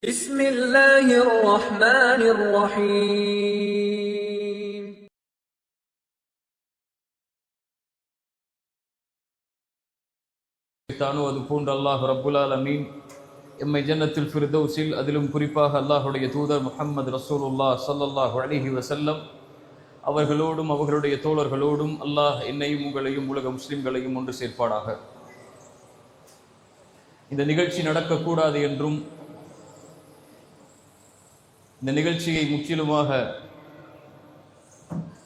بسم الله الرحمن الرحيم அது போன்ற அல்லாஹ் ரப்புல் ஆலமீன் எம்மை ஜன்னத்துல் ஃபிர்தௌஸில் அதிலும் குறிப்பாக அல்லாஹுடைய தூதர் முஹம்மது ரசூலுல்லாஹ் ஸல்லல்லாஹு அலைஹி வஸல்லம் அவர்களோடும் அவர்களுடைய தோழர்களோடும் அல்லாஹ் என்னையும் உங்களையும் உலக முஸ்லிம்களையும் ஒன்று சேர்ப்பானாக. இந்த நிகழ்ச்சி நடக்கக்கூடாது என்றும் இந்த நிகழ்ச்சியை முற்றிலுமாக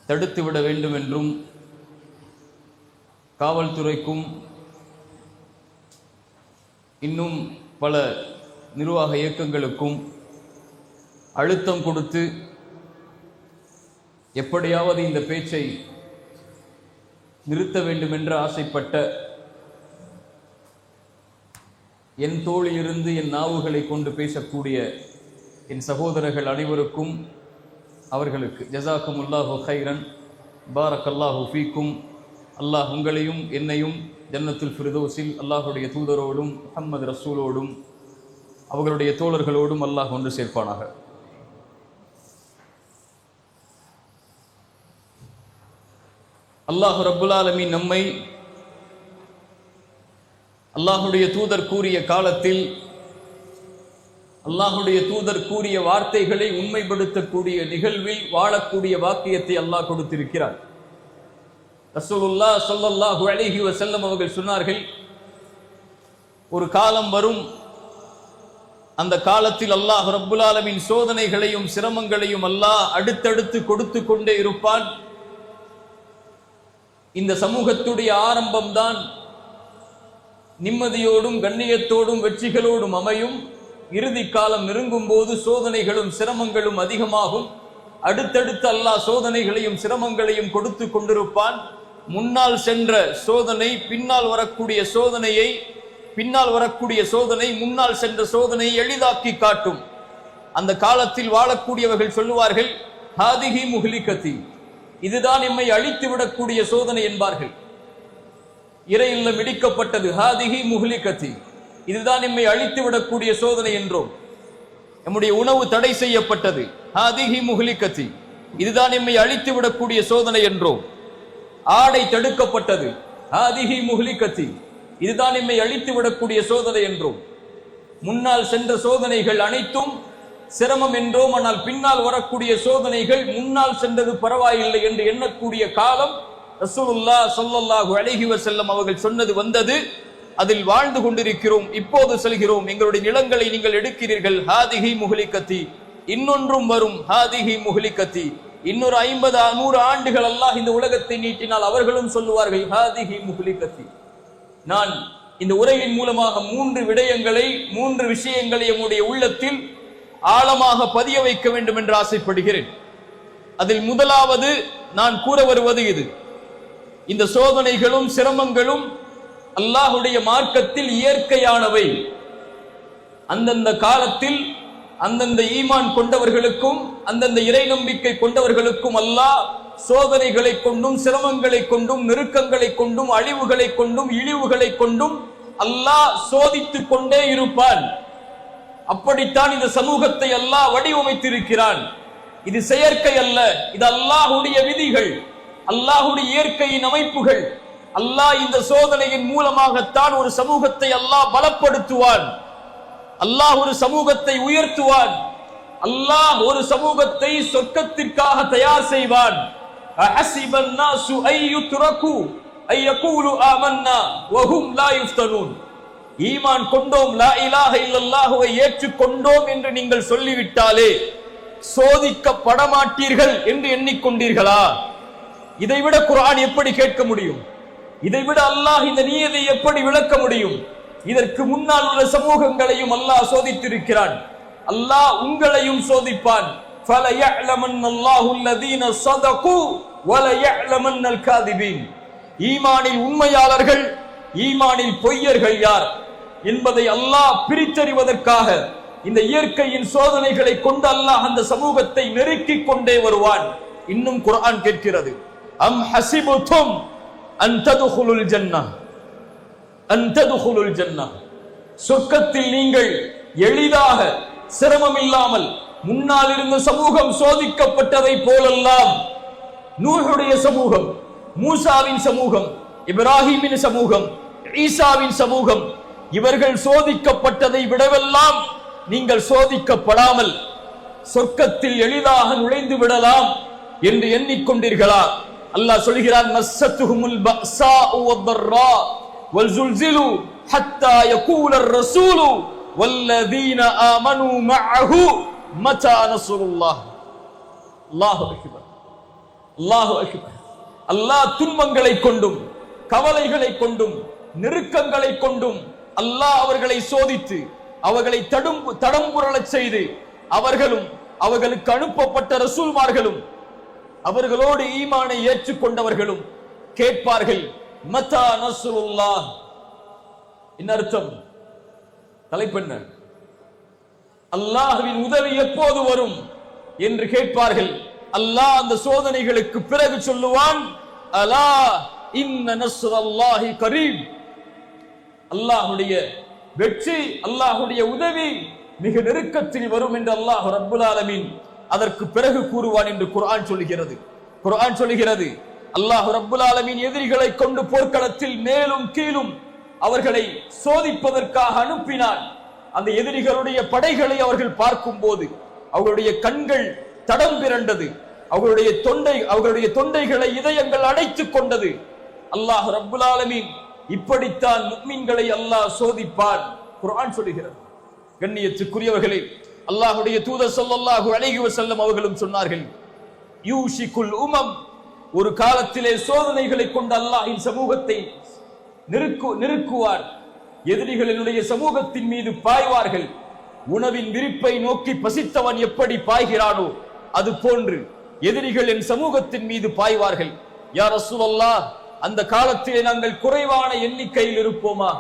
தடுத்துவிட வேண்டும் என்றும் காவல்துறைக்கும் இன்னும் பல நிர்வாக இயக்கங்களுக்கும் அழுத்தம் கொடுத்து எப்படியாவது இந்த பேச்சை நிறுத்த வேண்டும் என்று ஆசைப்பட்ட என் தோளிலிருந்து என் நாவுகளை கொண்டு பேசக்கூடிய என் சகோதரர்கள் அனைவருக்கும் அவர்களுக்கு ஜஸாக்குமுல்லாஹு கைரன் பாரக்கல்லாஹு ஃபீக்கும். அல்லாஹ் உங்களையும் என்னையும் ஜன்னத்துல் ஃபிர்தௌஸில் அல்லாஹுடைய தூதரோடும் முஹம்மது ரசூலோடும் அவர்களுடைய தோழர்களோடும் அல்லாஹ் ஒன்று சேர்ப்பானாக. அல்லாஹ் ரப்புல் ஆலமீன் நம்மை அல்லாஹுடைய தூதர் கூறிய காலத்தில் அல்லாஹுடைய தூதர் கூறிய வார்த்தைகளை உண்மைப்படுத்தக்கூடிய நிகழ்வில் வாழக்கூடிய வாக்கியத்தை அல்லாஹ் கொடுத்திருக்கிறார். ரசூலுல்லாஹ் ஸல்லல்லாஹு அலைஹி வஸல்லம் அவர்கள் சொன்னார்கள், ஒரு காலம் வரும், அந்த காலத்தில் அல்லாஹ் ரப்புல் ஆலமீன் சோதனைகளையும் சிரமங்களையும் அல்லாஹ் அடுத்தடுத்து கொடுத்து கொண்டே இருப்பான். இந்த சமூகத்துடைய ஆரம்பம்தான் நிம்மதியோடும் கண்ணியத்தோடும் வெற்றிகளோடும் அமையும். இறுதி காலம் நெருங்கும் போது சோதனைகளும் சிரமங்களும் அதிகமாகும். அடுத்தடுத்து அல்லாஹ் சோதனைகளையும் சிரமங்களையும் கொடுத்து கொண்டிருப்பான். முன்னால் சென்ற சோதனை பின்னால் வரக்கூடிய சோதனை முன்னால் சென்ற சோதனையை எளிதாக்கி காட்டும். அந்த காலத்தில் வாழக்கூடியவர்கள் சொல்லுவார்கள், ஹாதிஹி முஹ்லிகதி, இதுதான் எம்மை அழித்து விடக்கூடிய சோதனை என்பார்கள். இறை இல்லம் இடிக்கப்பட்டது, ஹாதிஹி முஹ்லிகதி, இதுதான் எம்மை அழித்து விடக்கூடிய சோதனை என்றோம். நம்முடைய உணவு தடை செய்யப்பட்டது, ஹாதிஹி முஹ்லிகதி, இதுதான் எம்மை அழித்து விடக்கூடிய சோதனை என்றோம். ஆடை தடுக்கப்பட்டது, ஹாதிஹி முஹ்லிகதி, இதுதான் எம்மை அழித்து விடக்கூடிய சோதனை என்றோம். முன்னால் சென்ற சோதனைகள் அனைத்தும் சிரமம் என்றோம். ஆனால் பின்னால் வரக்கூடிய சோதனைகள் முன்னால் சென்றது பரவாயில்லை என்று எண்ணக்கூடிய காலம் ரசூலுல்லாஹ் ஸல்லல்லாஹு அலைஹி வஸல்லம் அவர்கள் சொன்னது வந்தது. அதில் வாழ்ந்து கொண்டிருக்கிறோம். இப்போது செல்கிறோம். எங்களுடைய நிலங்களை நீங்கள் எடுக்கிறீர்கள், ஹாதிஹி முஹ்லிகதி, இன்னொன்றும் வரும், ஹாதிஹி முஹ்லிகதி. இன்னொரு 50-100 ஆண்டுகள் அல்லாஹ் இந்த உலகத்தை நீட்டினால் அவர்களும் சொல்லுவார்கள், ஹாதிஹி முஹ்லிகதி. நான் இந்த உரையின் மூலமாக 3 விஷயங்களை நம்முடைய உள்ளத்தில் ஆழமாக பதிய வைக்க வேண்டும் என்று ஆசைப்படுகிறேன். அதில் முதலாவது நான் கூற வருவது இது, இந்த சோதனைகளும் சிரமங்களும் அல்லாஹுடைய மார்க்கத்தில் இயற்கையானவை. அந்தந்த காலத்தில் அந்தந்த ஈமான் கொண்டவர்களுக்கும் அந்தந்த இறை நம்பிக்கை கொண்டவர்களுக்கும் அல்லாஹ் சோதனைகளை கொண்டும் சிரமங்களை கொண்டும் நெருக்கங்களை கொண்டும் அழிவுகளை கொண்டும் இழிவுகளை கொண்டும் அல்லாஹ் சோதித்துக் கொண்டே இருப்பான். அப்படித்தான் இந்த சமூகத்தை அல்லாஹ் வடிவமைத்திருக்கிறான். இது செயற்கை அல்ல, இது அல்லாஹுடைய விதிகள், அல்லாஹுடைய இயற்கையின் அமைப்புகள். அல்லாஹ் இந்த சோதனையின் மூலமாகத்தான் ஒரு சமூகத்தை அல்லாஹ் பலப்படுத்துவான். அல்லாஹ் ஒரு சமூகத்தை உயர்த்துவான். அல்லாஹ் ஒரு சமூகத்தை சொர்க்கத்திற்காக தயார் செய்வான். அஹஸிபன் நாசு அய்யுத்ரகு அய்யகூலு ஆமன்னா வஹும் லா யுஃப்தனூன். ஈமான் கொண்டோம், லா இலாஹ இல்லல்லாஹுவை ஏற்றுக்கொண்டோம் என்று நீங்கள் சொல்லிவிட்டாலே சோதிக்கப்பட மாட்டீர்கள் என்று எண்ணிக்கொண்டீர்களா? இதைவிட குர்ஆன் எப்படி கேட்க முடியும்? இதைவிட அல்லாஹ் இந்த நியதை எப்படி விளக்க முடியும்? இதற்கு முன்னால் உள்ள சமூகங்களையும் அல்லாஹ் சோதித்திருக்கிறான். அல்லாஹ் உங்களையும் சோதிப்பான். ஃபலயஅலமன்னல்லாஹு அல்லதீன ஸதகு வலயஅலமன்னல் காதிபீன். ஈமானில் உண்மையாளர்கள், ஈமானில் பொய்யர்கள் யார் என்பதை அல்லாஹ் பிரித்தறிவதற்காக இந்த இயற்கையின் சோதனைகளை கொண்டு அல்லாஹ் அந்த சமூகத்தை நெருக்கிக் கொண்டே வருவான். இன்னும் குர்ஆன் கேட்கிறது, அம் ஹஸிபுதும் அன் ததுகுலுல் ஜன்னah, அன் ததுகுலுல் ஜன்னah, சொர்க்கத்தில் நீங்கள் எளிதாக சிரமம் இல்லாமல் முன்னால் இருந்த சமூகம் சோதிக்கப்பட்டதை போலெல்லாம் நூஹுடைய சமூகம், மூசாவின் சமூகம், இப்ராஹிமின் சமூகம், ஈசாவின் சமூகம், இவர்கள் சோதிக்கப்பட்டதை விடவெல்லாம் நீங்கள் சோதிக்கப்படாமல் சொர்க்கத்தில் எளிதாக நுழைந்து விடலாம் என்று எண்ணிக்கொண்டீர்களா? அல்லாஹ் சொல்கிறான், மஸ்ஸத்துஹுமுல் பஅஸாஉ வத்தர்ரா வல்ஸுல்ஸிலு ஹத்தா யகூலர் ரசூலு வல்லதீன ஆமனூ மஅஹு மதா நஸ்ருல்லாஹ். அல்லாஹு அக்பர், அல்லாஹு அக்பர். அல்லாஹ் துன்பங்களை கொண்டும் கவலைகளை கொண்டும் நெருக்கங்களை கொண்டும் அல்லாஹ் அவர்களை சோதித்து அவர்களை தடம்புரளச் செய்து அவர்களும் அவர்களுக்கு அனுப்பப்பட்ட ரசூல்மார்களும் அவர்களோடு ஈமானை ஏற்றுக்கொண்டவர்களும் கேட்பார்கள், மதா நஸ்ருல்லாஹ். என்ன அர்த்தம்? தலைப்பெண்ண அல்லாஹ்வின் உதவி எப்போது வரும் என்று கேட்பார்கள். அல்லாஹ் அந்த சோதனைகளுக்கு பிறகு சொல்லுவான், அலா இன்ன நஸ்ரல்லாஹி கரீப். அல்லாஹ்வுடைய வெற்றி, அல்லாஹ்வுடைய உதவி மிக நெருக்கத்தில் வரும் என்று அல்லாஹ் ரப்புல் ஆலமீன் அதற்கு பிறகு கூறுவான் என்று குர்ஆன் சொல்கிறது. குர்ஆன் சொல்கிறது, அல்லாஹ் ரப்புல் ஆலமீன் எதிரிகளை கொண்டு போர்க்களத்தில் மேலும் கீழும் அவர்களை சோதிப்பதற்காக அனுப்பினான். அந்த எதிரிகளுடைய படைகளை அவர்கள் பார்க்கும் போது அவர்களுடைய கண்கள் தடம் பிறண்டது, அவர்களுடைய தொண்டைகளை இதயங்கள் அடைத்துக் கொண்டது. அல்லாஹ் ரப்புல் ஆலமீன் இப்படித்தான் முஃமின்களை அல்லாஹ் சோதிப்பான். குர்ஆன் சொல்கிறது. கண்ணியத்துக்குரியவர்களே, அல்லாஹ்வுடைய தூதர் ஸல்லல்லாஹு அலைஹி வஸல்லம் அவர்களும் சொன்னார்கள், யூஷிகுல் உமம், ஒரு காலத்திலே சோதனைகளை கொண்டு அல்லாஹ்வின் சமூகத்தை நெருக்குவார். எதிரிகளினுடைய சமூகத்தின் மீது பாய்வார்கள். உணவின் விரிப்பை நோக்கி பசித்தவன் எப்படி பாய்கிறானோ அது போன்று எதிரிகள் என் சமூகத்தின் மீது பாய்வார்கள். யா ரசூலல்லாஹ், அந்த காலத்திலே நாங்கள் குறைவான எண்ணிக்கையில் இருப்போமா?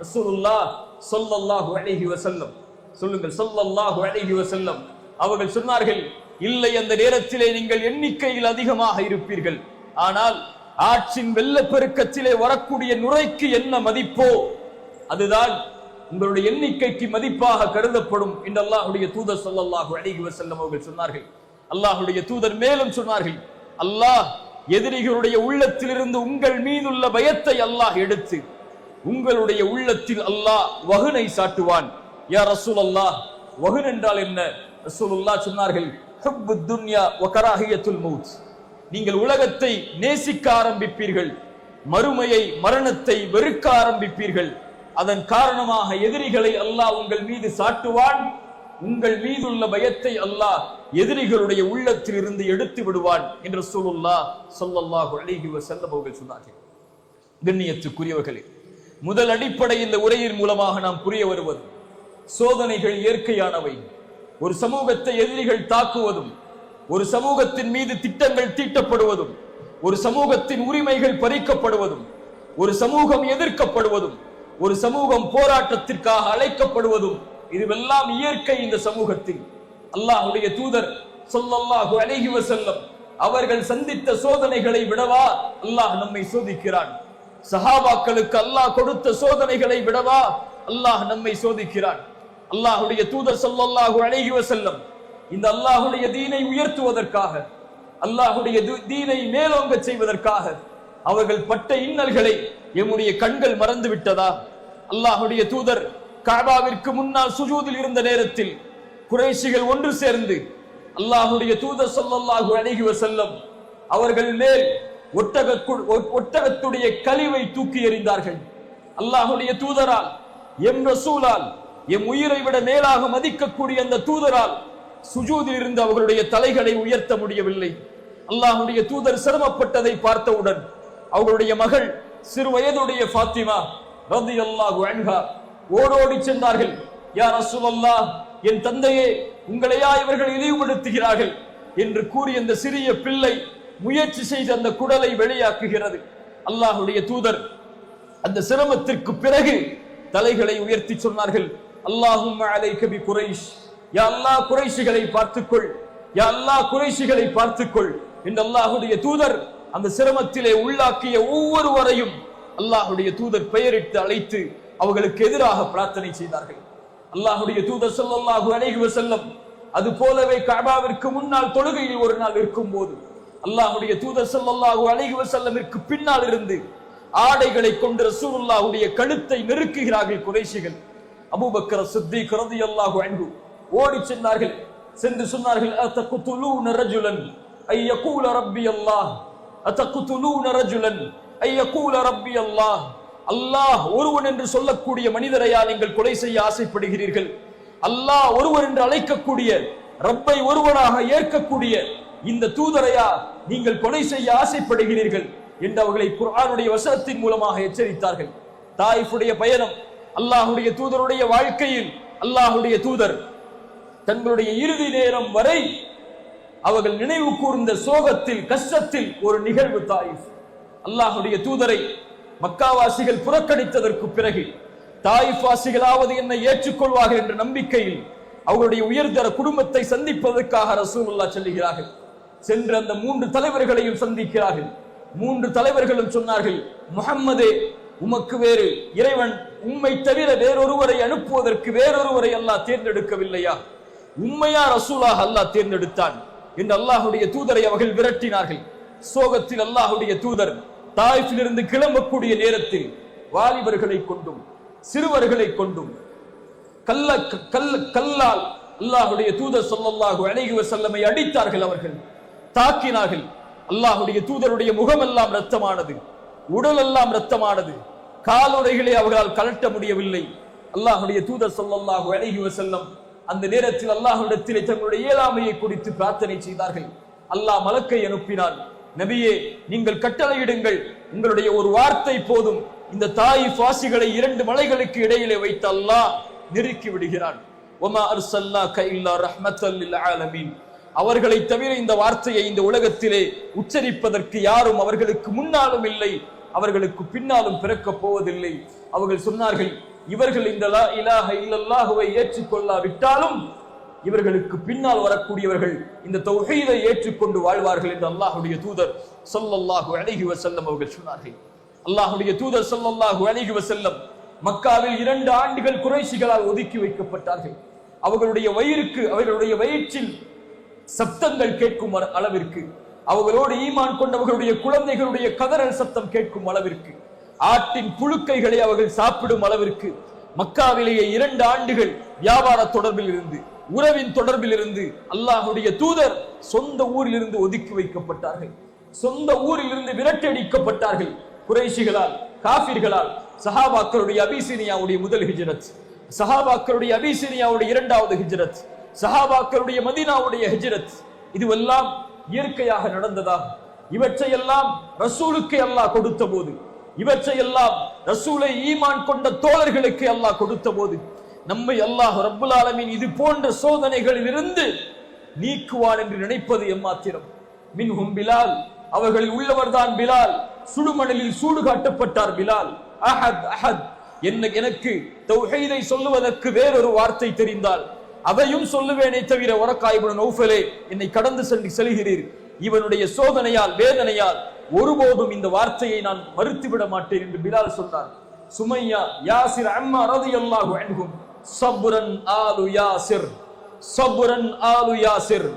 ரசூலுல்லாஹ் ஸல்லல்லாஹு அலைஹி வஸல்லம் சொல்லுங்கள், ஸல்லல்லாஹு அலைஹி வஸல்லம் அவர்கள் சொன்னார்கள், இல்லை, அந்த நேரத்திலே நீங்கள் எண்ணிக்கையில் அதிகமாக இருப்பீர்கள். ஆனால் ஆற்றின் வெள்ளப்பெருக்கத்திலே வரக்கூடிய நுரைக்கு என்ன மதிப்போ அதுதான் உங்களுடைய எண்ணிக்கைக்கு மதிப்பாக கருதப்படும் என்று அல்லாஹ்வுடைய தூதர் ஸல்லல்லாஹு அலைஹி வஸல்லம் அவர்கள் சொன்னார்கள். அல்லாஹ்வுடைய தூதர் மேலும் சொன்னார்கள், அல்லாஹ் எதிரிகளுடைய உள்ளத்திலிருந்து உங்கள் மீதுள்ள பயத்தை அல்லாஹ் எடுத்து உங்களுடைய உள்ளத்தில் அல்லாஹ் வஹனை சாட்டுவான். யா ரசூலல்லாஹ், வஹன் என்றால் என்ன? ரசூலுல்லாஹ் சொன்னார்கள், ஹுப்புத் துன்யா வ கராஹியத்துல் மௌத். நீங்கள் உலகத்தை நேசிக்க ஆரம்பிப்பீர்கள், மறுமையை மரணத்தை வெறுக்க ஆரம்பிப்பீர்கள். அதன் காரணமாக எதிரிகளை அல்லாஹ் உங்கள் மீது சாட்டுவான். உங்கள் மீதுள்ள பயத்தை அல்லாஹ் எதிரிகளுடைய உள்ளத்தில் இருந்து எடுத்து விடுவான் என்று ரசூலுல்லாஹ் ஸல்லல்லாஹு அலைஹி வஸல்லம் அவர்கள் சொன்னார்கள். கண்ணியத்துக்குரியவர்களே, முதல் அடிப்படை இந்த உரையின் மூலமாக நாம் புரிய வருவது, சோதனைகள் இயற்கையானவை. ஒரு சமூகத்தை எதிரிகள் தாக்குவதும், ஒரு சமூகத்தின் மீது திட்டங்கள் தீட்டப்படுவதும், ஒரு சமூகத்தின் உரிமைகள் பறிக்கப்படுவதும், ஒரு சமூகம் எதிர்க்கப்படுவதும், ஒரு சமூகம் போராட்டத்திற்காக அழைக்கப்படுவதும், இதுவெல்லாம் இயற்கை. இந்த சமூகத்தில் அல்லாஹ்வுடைய தூதர் ஸல்லல்லாஹு அலைஹி வஸல்லம் அவர்கள் சந்தித்த சோதனைகளை விடவா அல்லாஹ் நம்மை சோதிக்கிறான்? சஹாபாக்களுக்கு அல்லாஹ் கொடுத்த சோதனைகளை விடவா அல்லாஹ் நம்மை சோதிக்கிறான்? அல்லாஹ்வுடைய தூதர் ஸல்லல்லாஹு அலைஹி வஸல்லம் இந்த அல்லாஹ்வுடைய தீனை உயர்த்துவதற்காக, அல்லாஹ்வுடைய தீனை மேலோங்க செய்வதற்காக அவர்கள் பட்ட இன்னல்களை எம்முடைய கண்கள் மறந்து விட்டதா? அல்லாஹ்வுடைய தூதர் கஅபாவிற்கு முன்னால் சுஜூதில் இருந்த நேரத்தில் குறைஷிகள் ஒன்று சேர்ந்து அல்லாஹ்வுடைய தூதர் ஸல்லல்லாஹு அலைஹி வஸல்லம் அவர்கள் மேல் ஒட்டகத்துடைய கழிவை தூக்கி எறிந்தார்கள். அல்லாஹ்வுடைய தூதரால், எம் ரசூலால், எம் உயிரை விட மேலாக மதிக்கக்கூடிய அந்த தூதரால் சுஜூதில் இருந்து அவர்களுடைய தலைகளை உயர்த்த முடியவில்லை. அல்லாஹ்வுடைய தூதர் சிரமப்பட்டதை பார்த்தவுடன் அவர்களுடைய மகள் சிறு வயதுடைய ஃபாத்திமா ரலியல்லாஹு அன்ஹா ஓடோடி சென்றார்கள். யா ரசூலல்லாஹ், என் தந்தையே, உங்களையா இவர்கள் இழிவுபடுத்துகிறார்கள் என்று கூறி அந்த சிறிய பிள்ளை முயற்சி செய்து அந்த குடலை வெளியாக்குகிறது. அல்லாஹ்வுடைய தூதர் அந்த சிரமத்திற்கு பிறகு தலைகளை உயர்த்தி சொன்னார்கள், அல்லாஹும்ம அலைக பி குரைஷ், யா அல்லாஹ் குறைஷிகளை பார்த்துக்கொள், யா அல்லாஹ் குறைஷிகளை பார்த்துக்கொள் என்று அல்லாஹ்வுடைய தூதர் அந்த சிரமத்திலே உள்ளாக்கிய ஒவ்வொருவரையும் அல்லாஹ்வுடைய தூதர் பெயரிட்டு அழைத்து அவர்களுக்கு எதிராக பிரார்த்தனை செய்தார்கள். அல்லாஹ்வுடைய தூதர் ஸல்லல்லாஹு அலைஹி வஸல்லம் அது போலவே கஅபாவிற்கு முன்னால் தொழுகையில் ஒரு நாள் இருக்கும்போது அல்லாஹ்வுடைய தூதர் ஸல்லல்லாஹு அலைஹி வஸல்லமிற்கு பின்னால் இருந்து ஆடைகளை கொண்டு ரசூலுல்லாஹ்வுடைய கழுத்தை நெருக்குகிறார்கள் குறைஷிகள். அபூபக்கர் சித்திக் ரலியல்லாஹு அன்ஹு ஓடி சென்றார்கள். சென்று சொன்னார்கள், அத்தகுதுலூன ரஜுலன் ஐ யகூல ரப்பி அல்லாஹ், அத்தகுதுலூன ரஜுலன் ஐ யகூல ரப்பி அல்லாஹ். அல்லாஹ் ஒருவன் என்று சொல்லக்கூடிய மனிதரையா நீங்கள் கொலை செய்ய ஆசைப்படுகிறீர்கள்? அல்லாஹ் ஒருவர் என்று அழைக்கக்கூடிய, ரப்பை ஒருவனாக ஏற்கக்கூடிய இந்த தூதரையா நீங்கள் கொலை செய்ய ஆசைப்படுகிறீர்கள் என்று அவர்களை குர்ஆனுடைய வசனத்தின் மூலமாக எச்சரித்தார்கள். தாயிஃபுடைய பயணம், அல்லாஹ்வுடைய தூதருடைய வாழ்க்கையில் அல்லாஹ்வுடைய தூதர் தங்களுடைய இறுதி நேரம் வரை அவர்கள் நினைவு கூர்ந்த சோகத்தில், கஷ்டத்தில் ஒரு நிகழ்வு தாயிஃப். அல்லாஹ்வுடைய தூதரை மக்காவாசிகள் புறக்கணித்ததற்கு பிறகு தாயிஃப் வாசிகளாவது என்னை ஏற்றுக்கொள்வார்கள் என்ற நம்பிக்கையில் அவர்களுடைய உயர்தர குடும்பத்தை சந்திப்பதற்காக ரசூலுல்லாஹ் செல்கிறார்கள். சென்று அந்த 3 தலைவர்களையும் சந்திக்கிறார்கள். 3 தலைவர்களும் சொன்னார்கள், முஹம்மதே, உமக்கு வேறு இறைவன் உம்மை தவிர வேறொருவரை அனுப்புவதற்கு வேறொருவரை அல்லாஹ் தேர்ந்தெடுக்கவில்லையா? உம்மையா ரசூலாக அல்லாஹ் தேர்ந்தெடுத்தான் என்று அல்லாஹ்வுடைய தூதரை அவர்கள் விரட்டினார்கள். சோகத்தில் அல்லாஹ்வுடைய தூதர் தாயிஃபிலிருந்து கிளம்பக்கூடிய நேரத்தில் வாலிபர்களை கொண்டும் சிறுவர்களை கொண்டும் கல்லால் அல்லாஹ்வுடைய தூதர் ஸல்லல்லாஹு அலைஹி வஸல்லமை அடித்தார்கள். அவர்கள் தாக்கினார்கள். அல்லாஹ்வுடைய தூதருடைய முகமெல்லாம் இரத்தமானது, உடல் எல்லாம் இரத்தமானது. காலுறைகளை அவர்களால் கலட்ட முடியவில்லை. அல்லாஹ்வுடைய தூதர் ஸல்லல்லாஹு அலைஹி வஸல்லம் அந்த நேரத்தில் அல்லாஹ்விடத்திலே தங்களுடைய இயலாமையை குறித்து பிரார்த்தனை செய்தார்கள். அல்லாஹ் மலக்கை அனுப்பினான். நபியே, நீங்கள் கட்டளையிடுங்கள், உங்களுடைய ஒரு வார்த்தை போதும், இந்த தாயிஃப் வாசிகளை 2 மலைகளுக்கு இடையிலே வைத்து அல்லாஹ் நெருக்கி விடுகிறான். வமா அர்ஸல்னாக இல்லா ரஹ்மத்தல் லில் ஆலமீன். அவர்களை தவிர இந்த வார்த்தையை இந்த உலகத்திலே உச்சரிப்பதற்கு யாரும் அவர்களுக்கு முன்னாலும் இல்லை, அவர்களுக்கு பின்னாலும் பிறக்கப் போவதில்லை. அவர்கள் சொன்னார்கள், இவர்கள் இந்த லா இலாஹ இல்லல்லாஹுவை ஏற்றுக்கொள்ளாவிட்டாலும் இவர்களுக்கு பின்னால் வரக்கூடியவர்கள் இந்த தௌஹீதை ஏற்றுக்கொண்டு வாழ்வார்கள் என்று அல்லாஹ்வுடைய தூதர் ஸல்லல்லாஹு அலைஹி வஸல்லம் அவர்கள் சொன்னார்கள். அல்லாஹ்வுடைய தூதர் ஸல்லல்லாஹு அலைஹி வஸல்லம் மக்காவில் 2 ஆண்டுகள் குறைஷிகளால் ஒதுக்கி வைக்கப்பட்டார்கள். அவர்களுடைய வயிற்றில் சப்தங்கள் கேட்கும் அளவிற்கு, அவர்களோடு ஈமான் கொண்டவர்களுடைய குழந்தைகளுடைய கதறல் சத்தம் கேட்கும் அளவிற்கு, ஆட்டின் புழுக்கைகளை அவர்கள் சாப்பிடும் அளவிற்கு மக்காவிலேயே 2 ஆண்டுகள் வியாபார தொடர்பில் இருந்து, உறவின் தொடர்பில் இருந்து அல்லாஹ்வுடைய தூதர் சொந்த ஊரில் இருந்து ஒதுக்கி வைக்கப்பட்டார்கள். சொந்த ஊரில் இருந்து விரட்டடிக்கப்பட்டார்கள் குறைஷிகளால், காஃபிர்களால். சஹாபாக்களுடைய அபிசீனியாவுடைய முதல் ஹிஜ்ரத், சஹாபாக்களுடைய அபிசீனியாவுடைய 2வது ஹிஜ்ரத், சஹாபாக்களுடைய மதீனாவுடைய ஹிஜ்ரத், இதுவெல்லாம் இயற்கையாக நடந்ததா? இவற்றையெல்லாம் ரசூலுக்கு அல்லாஹ் கொடுத்த போது, இவற்றையெல்லாம் ரசூலை ஈமான் கொண்ட தோழர்களுக்கு அல்லாஹ் கொடுத்த போது, நம்மை அல்லாஹ் ரப்புல் ஆலமீன் இது போன்ற சோதனைகளில் இருந்து நீக்குவான் என்று நினைப்பது எம்மாத்திரம்? மின்ஹும் பிலால், அவர்களில் உள்ளவர்தான் பிலால். சுடுமணலில் சூடு காட்டப்பட்டார் பிலால். அஹத் அஹத், எனக்கு தௌஹீதை சொல்லுவதற்கு வேறொரு வார்த்தை தெரிந்தால் அதையும் சொல்லுவேனே தவிர, வரக்கா இப்னு நௌஃபலே, என்னை கடந்து செல்கிறீர், இவனுடைய சோதனையால் வேதனையால் ஒருபோதும் இந்த வார்த்தையை நான் மறுத்துவிட மாட்டேன் என்று பிலால் சொன்னார். சுமையா, யாசிர், அம்மா ரலியல்லாஹு அன்ஹும், சப்ரன் ஆலு யாசிர், சப்ரன் ஆலு யாசிர்.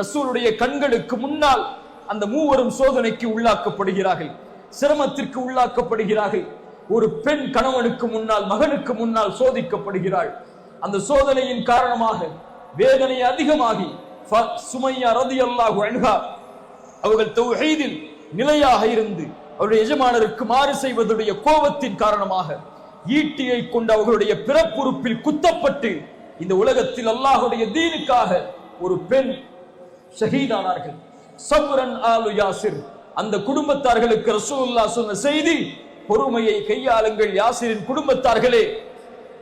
ரசூலுடைய கண்களுக்கு முன்னால் அந்த மூவரும் சோதனைக்கு உள்ளாக்கப்படுகிறார்கள், சிரமத்திற்கு உள்ளாக்கப்படுகிறார்கள். ஒரு பெண் கணவனுக்கு முன்னால், மகனுக்கு முன்னால் சோதிக்கப்படுகிறாள். அந்த சோதனையின் காரணமாக வேதனை அதிகமாகி சுமையா ரலியல்லாஹு அன்ஹா அவர்கள் தௌஹீதில் நிலையாக இருந்து அவருடைய எஜமானருக்கு மாறு செய்வதுடைய கோபத்தின் காரணமாக ஈட்டியை கொண்டு அவர்களுடைய பிறப்புறுப்பில் குத்தப்பட்டு இந்த உலகத்தில் அல்லாஹ்வுடைய தீனுக்காக ஒரு பெண் ஷஹீதானார்கள். சப்ரன் ஆலு யாசிர். அந்த குடும்பத்தார்களுக்கு ரசூலுல்லாஹ் சொன்ன செய்தி, பொறுமையை கையாளுங்கள் யாசிரின் குடும்பத்தார்களே,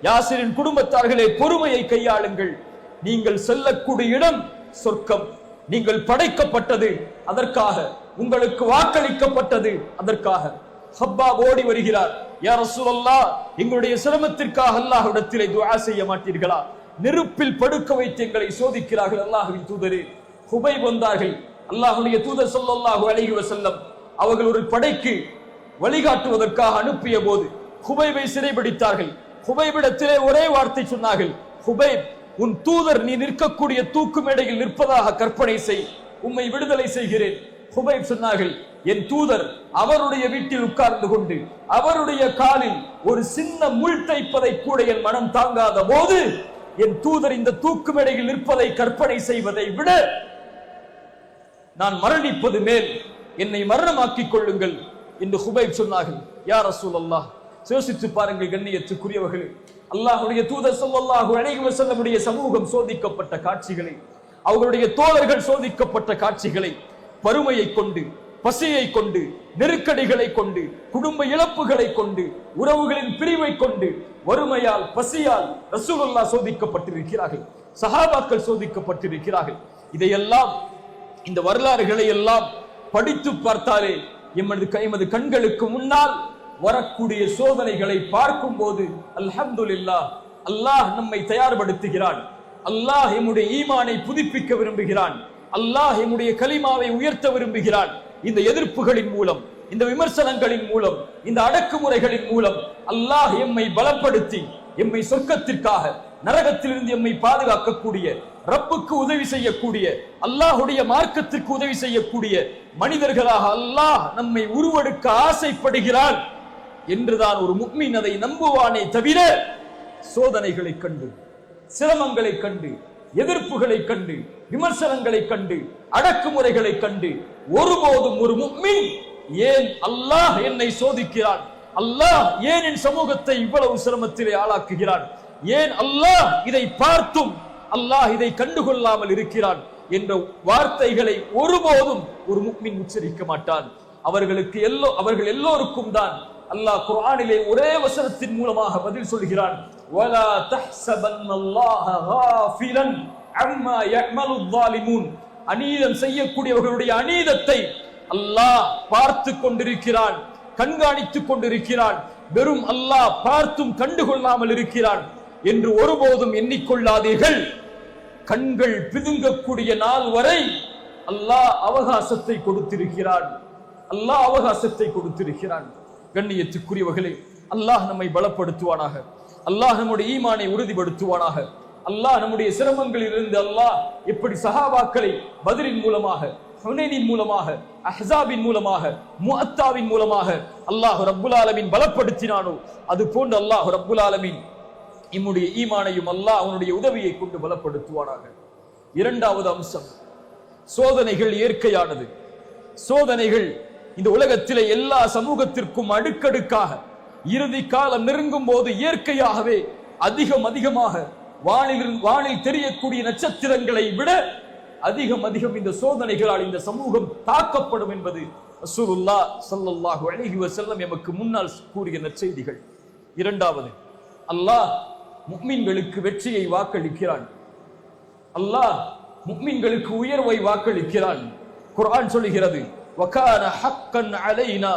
யாசிரின் குடும்பத்தார்களே, பொறுமையை கையாளுங்கள். நீங்கள் செல்லக்கூடிய இடம் சொர்க்கம். நீங்கள் படைக்கப்பட்டது அதற்காக, உங்களுக்கு வாக்களிக்கப்பட்டது அதற்காக. ஹப்பாப் ஓடி வருகிறார், யா ரசூலல்லாஹ், எங்களுடைய சிரமத்திற்காக அல்லாஹ்விடத்திலே துஆ செய்ய மாட்டீர்களா? நெருப்பில் படுக்க வைத்து எங்களை சோதிக்கிறார்கள் அல்லாஹ்வின் தூதரே. ஹுபைப் வந்தார்கள். அல்லாஹ்வுடைய தூதர் ஸல்லல்லாஹு அலைஹி வஸல்லம் அவர்கள் ஒரு படைக்கு வழிகாட்டுவதற்காக அனுப்பிய போது ஹுபைபை சிறைபிடித்தார்கள். ஹுபைபிடத்திலே ஒரே வார்த்தை சொன்னார்கள், ஹுபைப், உன் தூதர் நீ நிற்கக்கூடிய தூக்கு மேடையில் நிற்பதாக கற்பனை செய், உம்மை விடுதலை செய்கிறேன். ஹுபைப் சொன்னார்கள், என் தூதர் அவருடைய வீட்டில் உட்கார்ந்து கொண்டு அவருடைய காலில் ஒரு சின்ன முள் தைப்பதை கூட என் மனம் தாங்காத போது என் தூதர் இந்த தூக்கு மேடையில் நிற்பதை கற்பனை செய்வதை விட நான் மரணிப்பது மேல், என்னை மரணமாக்கிக் கொள்ளுங்கள் என்று ஹுபைப் சொன்னார்கள். யா ரசூலல்லாஹ், யோசித்து பாருங்கள் கண்ணியத்துக்குரியவர்களே, அல்லாஹ்வுடைய தூதர் ஸல்லல்லாஹு அலைஹி வஸல்லமுடைய சமூகம் சோதிக்கப்பட்ட காட்சிகளை, அவர்களுடைய தோழர்கள் சோதிக்கப்பட்ட காட்சிகளை, வறுமையை கொண்டு, பசியை கொண்டு, நெருக்கடிகளை கொண்டு, குடும்ப இழப்புகளை கொண்டு, உறவுகளின் பிரிவை கொண்டு, வறுமையால் பசியால் ரசூலுல்லாஹ் சோதிக்கப்பட்டிருக்கிறார்கள், சஹாபாக்கள் சோதிக்கப்பட்டிருக்கிறார்கள். இதையெல்லாம், இந்த வரலாறுகளை எல்லாம் படித்து பார்த்தாலே எமது கண்களுக்கு முன்னால் வரக்கூடிய சோதனைகளை பார்க்கும் போது அல்ஹம்துலில்லாஹ், அல்லாஹ் நம்மை தயார்படுத்துகிறான். அல்லாஹ் எம்முடைய ஈமானை புதுப்பிக்க விரும்புகிறான். அல்லாஹ் எம்முடைய கலிமாவை உயர்த்த விரும்புகிறான். இந்த எதிர்ப்புகளின் மூலம், இந்த விமர்சனங்களின் மூலம், இந்த அடக்குமுறைகளின் மூலம் அல்லாஹ் எம்மை பலப்படுத்தி எம்மை சொர்க்கத்திற்காக, நரகத்திலிருந்து எம்மை பாதுகாக்கக்கூடிய, ரப்புக்கு உதவி செய்யக்கூடிய, அல்லாஹுடைய மார்க்கத்திற்கு உதவி செய்யக்கூடிய மனிதர்களாக அல்லாஹ் நம்மை உருவெடுக்க ஆசைப்படுகிறான் என்றுதான் ஒரு முஃமின் அதை நம்புவானே தவிர, சோதனைகளை கண்டு, சிரமங்களை கண்டு, எதிர்ப்புகளை கண்டு, விமர்சனங்களை கண்டு, அடக்குமுறைகளை கண்டு ஒருபோதும் ஒரு முஃமின் ஏன் அல்லாஹ் என்னை சோதிக்கிறான், அல்லாஹ் ஏன் என் சமூகத்தை இவ்வளவு சிரமத்திலே ஆளாக்குகிறான், ஏன் அல்லாஹ் இதை பார்த்தும் அல்லாஹ் இதை கண்டுகொள்ளாமல் இருக்கிறான் என்ற வார்த்தைகளை ஒருபோதும் ஒரு முஃமின் உச்சரிக்க மாட்டான். அவர்கள் எல்லோருக்கும் தான் அல்லாஹ் குர்ஆனிலே ஒரே வசனத்தின் மூலமாக பதில் சொல்கிறான். வலா தஹ்ஸபன்னல்லாஹ காஃபிலன் அம்மா யஅமலுல் ஸாலிமூன். அநீதம் செய்யக்கூடியவர்களுடைய அநீதத்தை அல்லாஹ் பார்த்து கொண்டிருக்கிறான், கண்காணித்துக் கொண்டிருக்கிறான். வெறும் அல்லாஹ் பார்த்தும் கண்டுகொள்ளாமல் இருக்கிறான் என்று ஒருபோதும் எண்ணிக்கொள்ளாதீர்கள். கண்கள் பிதுங்கக்கூடிய நாள் வரை அல்லாஹ் அவகாசத்தை கொடுத்திருக்கிறான். அல்லாஹ் அவகாசத்தை கொடுத்திருக்கிறான். கண்ணியத்துக்குரியவர்களே, அல்லாஹ் நம்மை பலப்படுத்துவானாக. அல்லாஹ் நம்முடைய ஈமானை உறுதிப்படுத்துவானாக. அல்லாஹ் நம்முடைய சிரமங்களில் இருந்து அல்லாஹ் எப்படி சஹாபாக்களை பத்ரின் மூலமாக, ஹுனைனின் மூலமாக, அஹ்ஸாபின் மூலமாக, முஅத்தாவின் மூலமாக அல்லாஹ் ரப்புல் ஆலமீன் பலப்படுத்தினானோ, அது போன்று அல்லாஹ் ரப்புல் ஆலமீன் நம்முடைய ஈமானையும் அல்லாஹ் அவனுடைய உதவியை கொண்டு பலப்படுத்துவானாக. இரண்டாவது அம்சம், சோதனைகள் இயற்கையானது. சோதனைகள் இந்த உலகத்திலே எல்லா சமூகத்திற்கும் அடுக்கடுக்காக இறுதி காலம் நெருங்கும் போது இயற்கையாகவே அதிகமாக வானில் தெரியக்கூடிய நட்சத்திரங்களை விட அதிகம் இந்த சோதனைகளால் இந்த சமூகம் தாக்கப்படும் என்பது ரசூலுல்லாஹ் ஸல்லல்லாஹு அலைஹி வஸல்லம் எமக்கு முன்னால் கூறிய நற்செய்திகள். இரண்டாவது, அல்லாஹ் முஃமின்களுக்கு வெற்றியை வாக்களிக்கிறான். அல்லாஹ் முஃமின்களுக்கு உயர்வை வாக்களிக்கிறான். குர்ஆன் சொல்கிறது, வகான ஹக்கன் அலைனா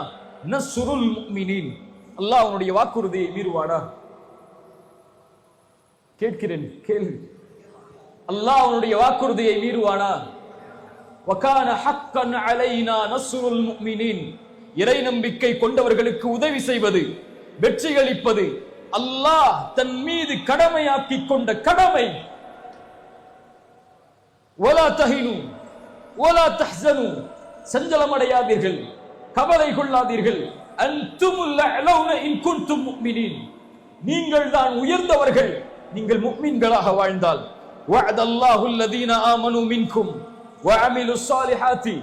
நஸ்ருல் முஃமினீன். அல்லாஹ் அவனுடைய வாக்குறுதியை மீறுவானா? கேட்கிறேன், கேள்வி. அல்லாஹ் அவனுடைய வாக்குறுதியை மீறுவானா? வகான ஹக்கன் அலைனா நஸ்ருல் முஃமினீன். இறை நம்பிக்கை கொண்டவர்களுக்கு உதவி செய்வது, வெற்றியளிப்பது அல்லாஹ் தன் மீது கடமையாக்கி கொண்ட கடமை. வலா தஹினு வலா தஹ்ஸனு. சஞ்சலமடையாதீர்கள், கவலை கொள்ளாதீர்கள். அன்துமுல் அலௌன இன் குன்தும் முஃமினீன். நீங்கள் தான் உயர்ந்தவர்கள், நீங்கள் முஃமின்களாக வாழ்ந்தால். வஅதல்லாஹு அல்லதீன ஆமனு மின்கும் வஅமிலுஸ் ஸாலிஹாத்தி.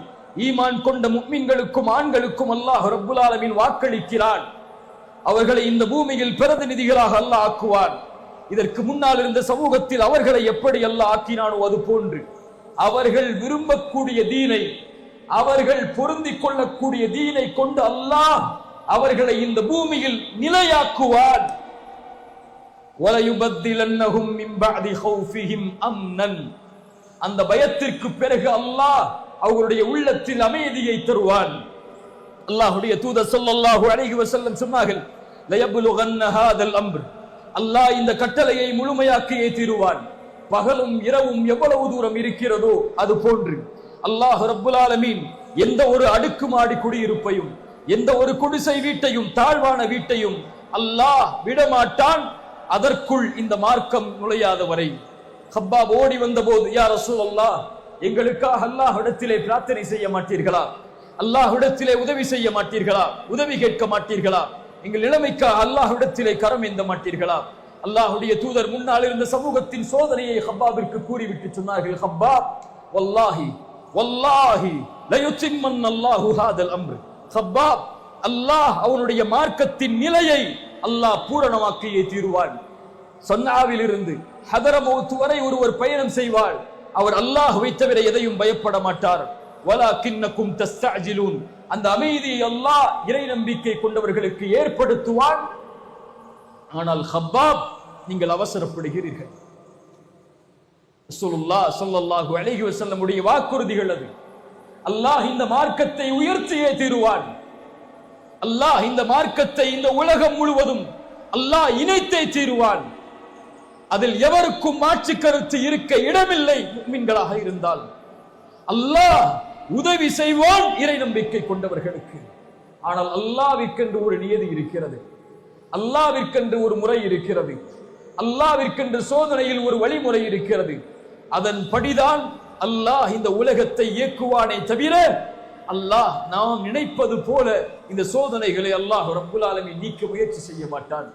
ஈமான் கொண்ட முஃமின்களுக்கும் ஆண்களுக்கும் அல்லாஹ் ரப்புல் ஆலமீன் வாக்களிக்கிறான். அவர்களை இந்த பூமியில் பிரதிநிதிகளாக அல்லாஹ் ஆக்குவான். இதற்கு முன்னால் இருந்த சமூகத்தில் அவர்களை எப்படி அல்லாஹ் ஆக்கினானோ அது போன்று அவர்கள் விரும்பக்கூடிய தீனை, அவர்கள் பொருந்திக் கொள்ளக்கூடிய தீனை கொண்டு அல்லாஹ் அவர்களை இந்த பூமியில் நிலையாக்குவான். வலயுபத்திலன்னஹும் மின் பஅதி ஹௌஃபிஹிம் அம்னன். அந்த பயத்திற்கு பிறகு அல்லாஹ் அவர்களுடைய உள்ளத்தில் அமைதியை தருவான். அல்லாஹ்வுடைய தூதர் ஸல்லல்லாஹு அலைஹி வஸல்லம் சொன்னார்கள், லயப்லுகன்ன ஹாதல் அம்ர். அல்லாஹ் இந்த கட்டளையை முழுமையாக்கியே தீருவான். பகலும் இரவும் எவ்வளவு தூரம் இருக்கிறதோ அது போன்று அல்லாஹ் ரப்புல் ஆலமீன் எந்த ஒரு அடுக்குமாடி குடியிருப்பையும், எந்த ஒரு குடிசை வீட்டையும், தாழ்வான வீட்டையும் அல்லாஹ் விடமாட்டான். அதற்குள் இந்த மார்க்கம் நுழையாத வரை. ஹப்பாப் ஓடி வந்த போது, யா ரசூலல்லாஹ், எங்களுக்காக அல்லாஹ்விடத்திலே பிரார்த்தனை செய்ய மாட்டீர்களா? அல்லாஹ்விடத்திலே உதவி செய்ய மாட்டீர்களா? உதவி கேட்க மாட்டீர்களா? எங்கள் நிலைமைக்காக அல்லாஹ்விடத்திலே கரம் ஏந்த மாட்டீர்களா? அல்லாஹ்வுடைய தூதர் முன்னால் இருந்த சமூகத்தின் சோதனையை ஹப்பாபிற்கு கூறிவிட்டு சொன்னார்கள், ஹப்பாப், வல்லாஹி வல்லாஹி லயுத்திம்மன் அல்லாஹு ஹாதல் அம்ர். ஹப்பாப், அல்லாஹ் அவனுடைய மார்க்கத்தின் நிலையை அல்லாஹ் பூரணமாக்கியே தீருவான். சன்னாவில் இருந்து ஹதரமௌத் வரை ஒருவர் பயணம் செய்வார். அவர் அல்லாஹ்வை தவிர எதையும் பயப்பட மாட்டார். வலாகின்னகும் தஸ்தஅஜிலூன். அந்த அமைதியை அல்லாஹ் இறை நம்பிக்கை கொண்டவர்களுக்கு ஏற்படுத்துவான். ஆனால் ஹப்பாப், நீங்கள் அவசரப்படுகிறீர்கள். ரசூலுல்லாஹ் ஸல்லல்லாஹு அலைஹி வஸல்லம் உடைய வாக்குறுதிகள் அது. அல்லாஹ் இந்த மார்க்கத்தை உயர்த்தியே தீருவான். அல்லாஹ் இந்த மார்க்கத்தை இந்த உலகம் முழுவதும் அல்லாஹ் இணைத்தே தீருவான். அதில் எவருக்கும் மாற்று கருத்து இருக்க இடமில்லை. முஃமின்களாக இருந்தால் அல்லாஹ் உதவி செய்வான் இறை நம்பிக்கை கொண்டவர்களுக்கு. ஆனால் அல்லாஹ்விற்கென்று ஒரு நியதி இருக்கிறது, அல்லாஹ்விற்கென்று ஒரு முறை இருக்கிறது, அல்லாஹ்விற்கென்று சோதனையில் ஒரு வழிமுறை இருக்கிறது. அதன்படிதான் அல்லாஹ் இந்த உலகத்தை இயக்குவானே தவிர அல்லாஹ் நாம் நினைப்பது போல இந்த சோதனைகளை அல்லாஹ் ரப்புல் ஆலமீன் நீக்க முயற்சி செய்ய மாட்டான்.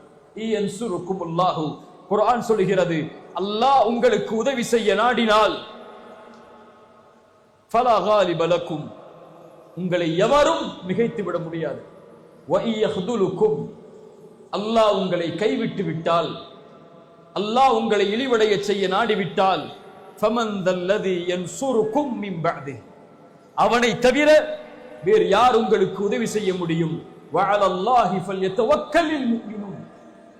இயன்சுருக்குமுல்லாஹு, குர்ஆன் சொல்கிறது, அல்லாஹ் உங்களுக்கு உதவி செய்ய நாடினால் ஃபலா காலிப லக்கும், உங்களை எவரும் மிகைத்து விட முடியாது. வ இயஹ்துலுக்கும், அல்லாஹ் உங்களை கைவிட்டு விட்டால், அல்லாஹ் உங்களை இழிவடைய செய்ய நாடிவிட்டால், ஃபமன் தல்லதி யன்சுருக்கும் மின் பஅதி, அவனை தவிர வேறு யார் உங்களுக்கு உதவி செய்ய முடியும்? வ அலல்லாஹி ஃபல்யதவக்கலில் முஃமினூன்,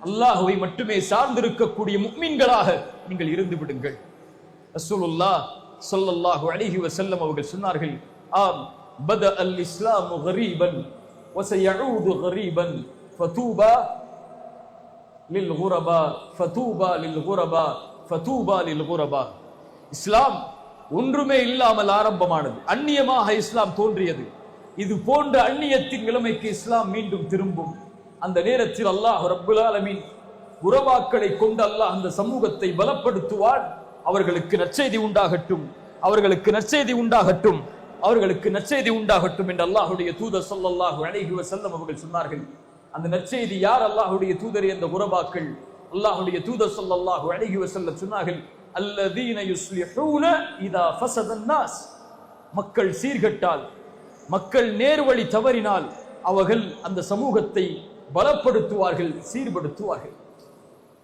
அல்லாஹ்வை மட்டுமே சார்ந்திருக்கக்கூடிய முஃமின்களாக நீங்கள் இருந்து விடுங்கள். ரசூலுல்லாஹ் ஸல்லல்லாஹு அலைஹி வஸல்லம் அவர்கள் சொன்னார்கள், ஆம், பத அல் இஸ்லாமு கரீபன் வ சயஊது கரீபன் ஃபதூபா லில் குரபா ஃபதூபா லில் குரபா ஃபதூபா லில் குரபா. இஸ்லாம் ஒன்றுமே இல்லாமல் ஆரம்பமானது, அந்நியமாக இஸ்லாம் தோன்றியது. இது போன்ற அந்நியத்தின் நிலைமைக்கு இஸ்லாம் மீண்டும் திரும்பும். அந்த நேரத்தில் அல்லாஹ் ரப்புல் ஆலமீன் குரபாக்களை கொண்டு அல்லாஹ் அந்த சமூகத்தை பலப்படுத்துவார். அவர்களுக்கு நற்செய்தி உண்டாகட்டும், அவர்களுக்கு நற்செய்தி உண்டாகட்டும், அவர்களுக்கு நற்செய்தி உண்டாகட்டும் என்று அல்லாஹ்வுடைய தூதர் ஸல்லல்லாஹு அலைஹி வஸல்லம் அவர்கள் சொன்னார்கள். அந்த நற்செய்தி யார்? அல்லாஹ்வுடைய தூதர் என்ற குரபாக்கள். அல்லாஹ்வுடைய தூதர் ஸல்லல்லாஹு அலைஹி வஸல்லம் சொன்னார்கள், அல்லதீன யுஸ்லிஹூன இதா ஃபஸதன் நாஸ், மக்கள் சீர்கட்டால், மக்கள் நேர்வழி தவறினால் அவர்கள் அந்த சமூகத்தை பலப்படுத்துவார்கள், சீர்படுத்துவார்கள்.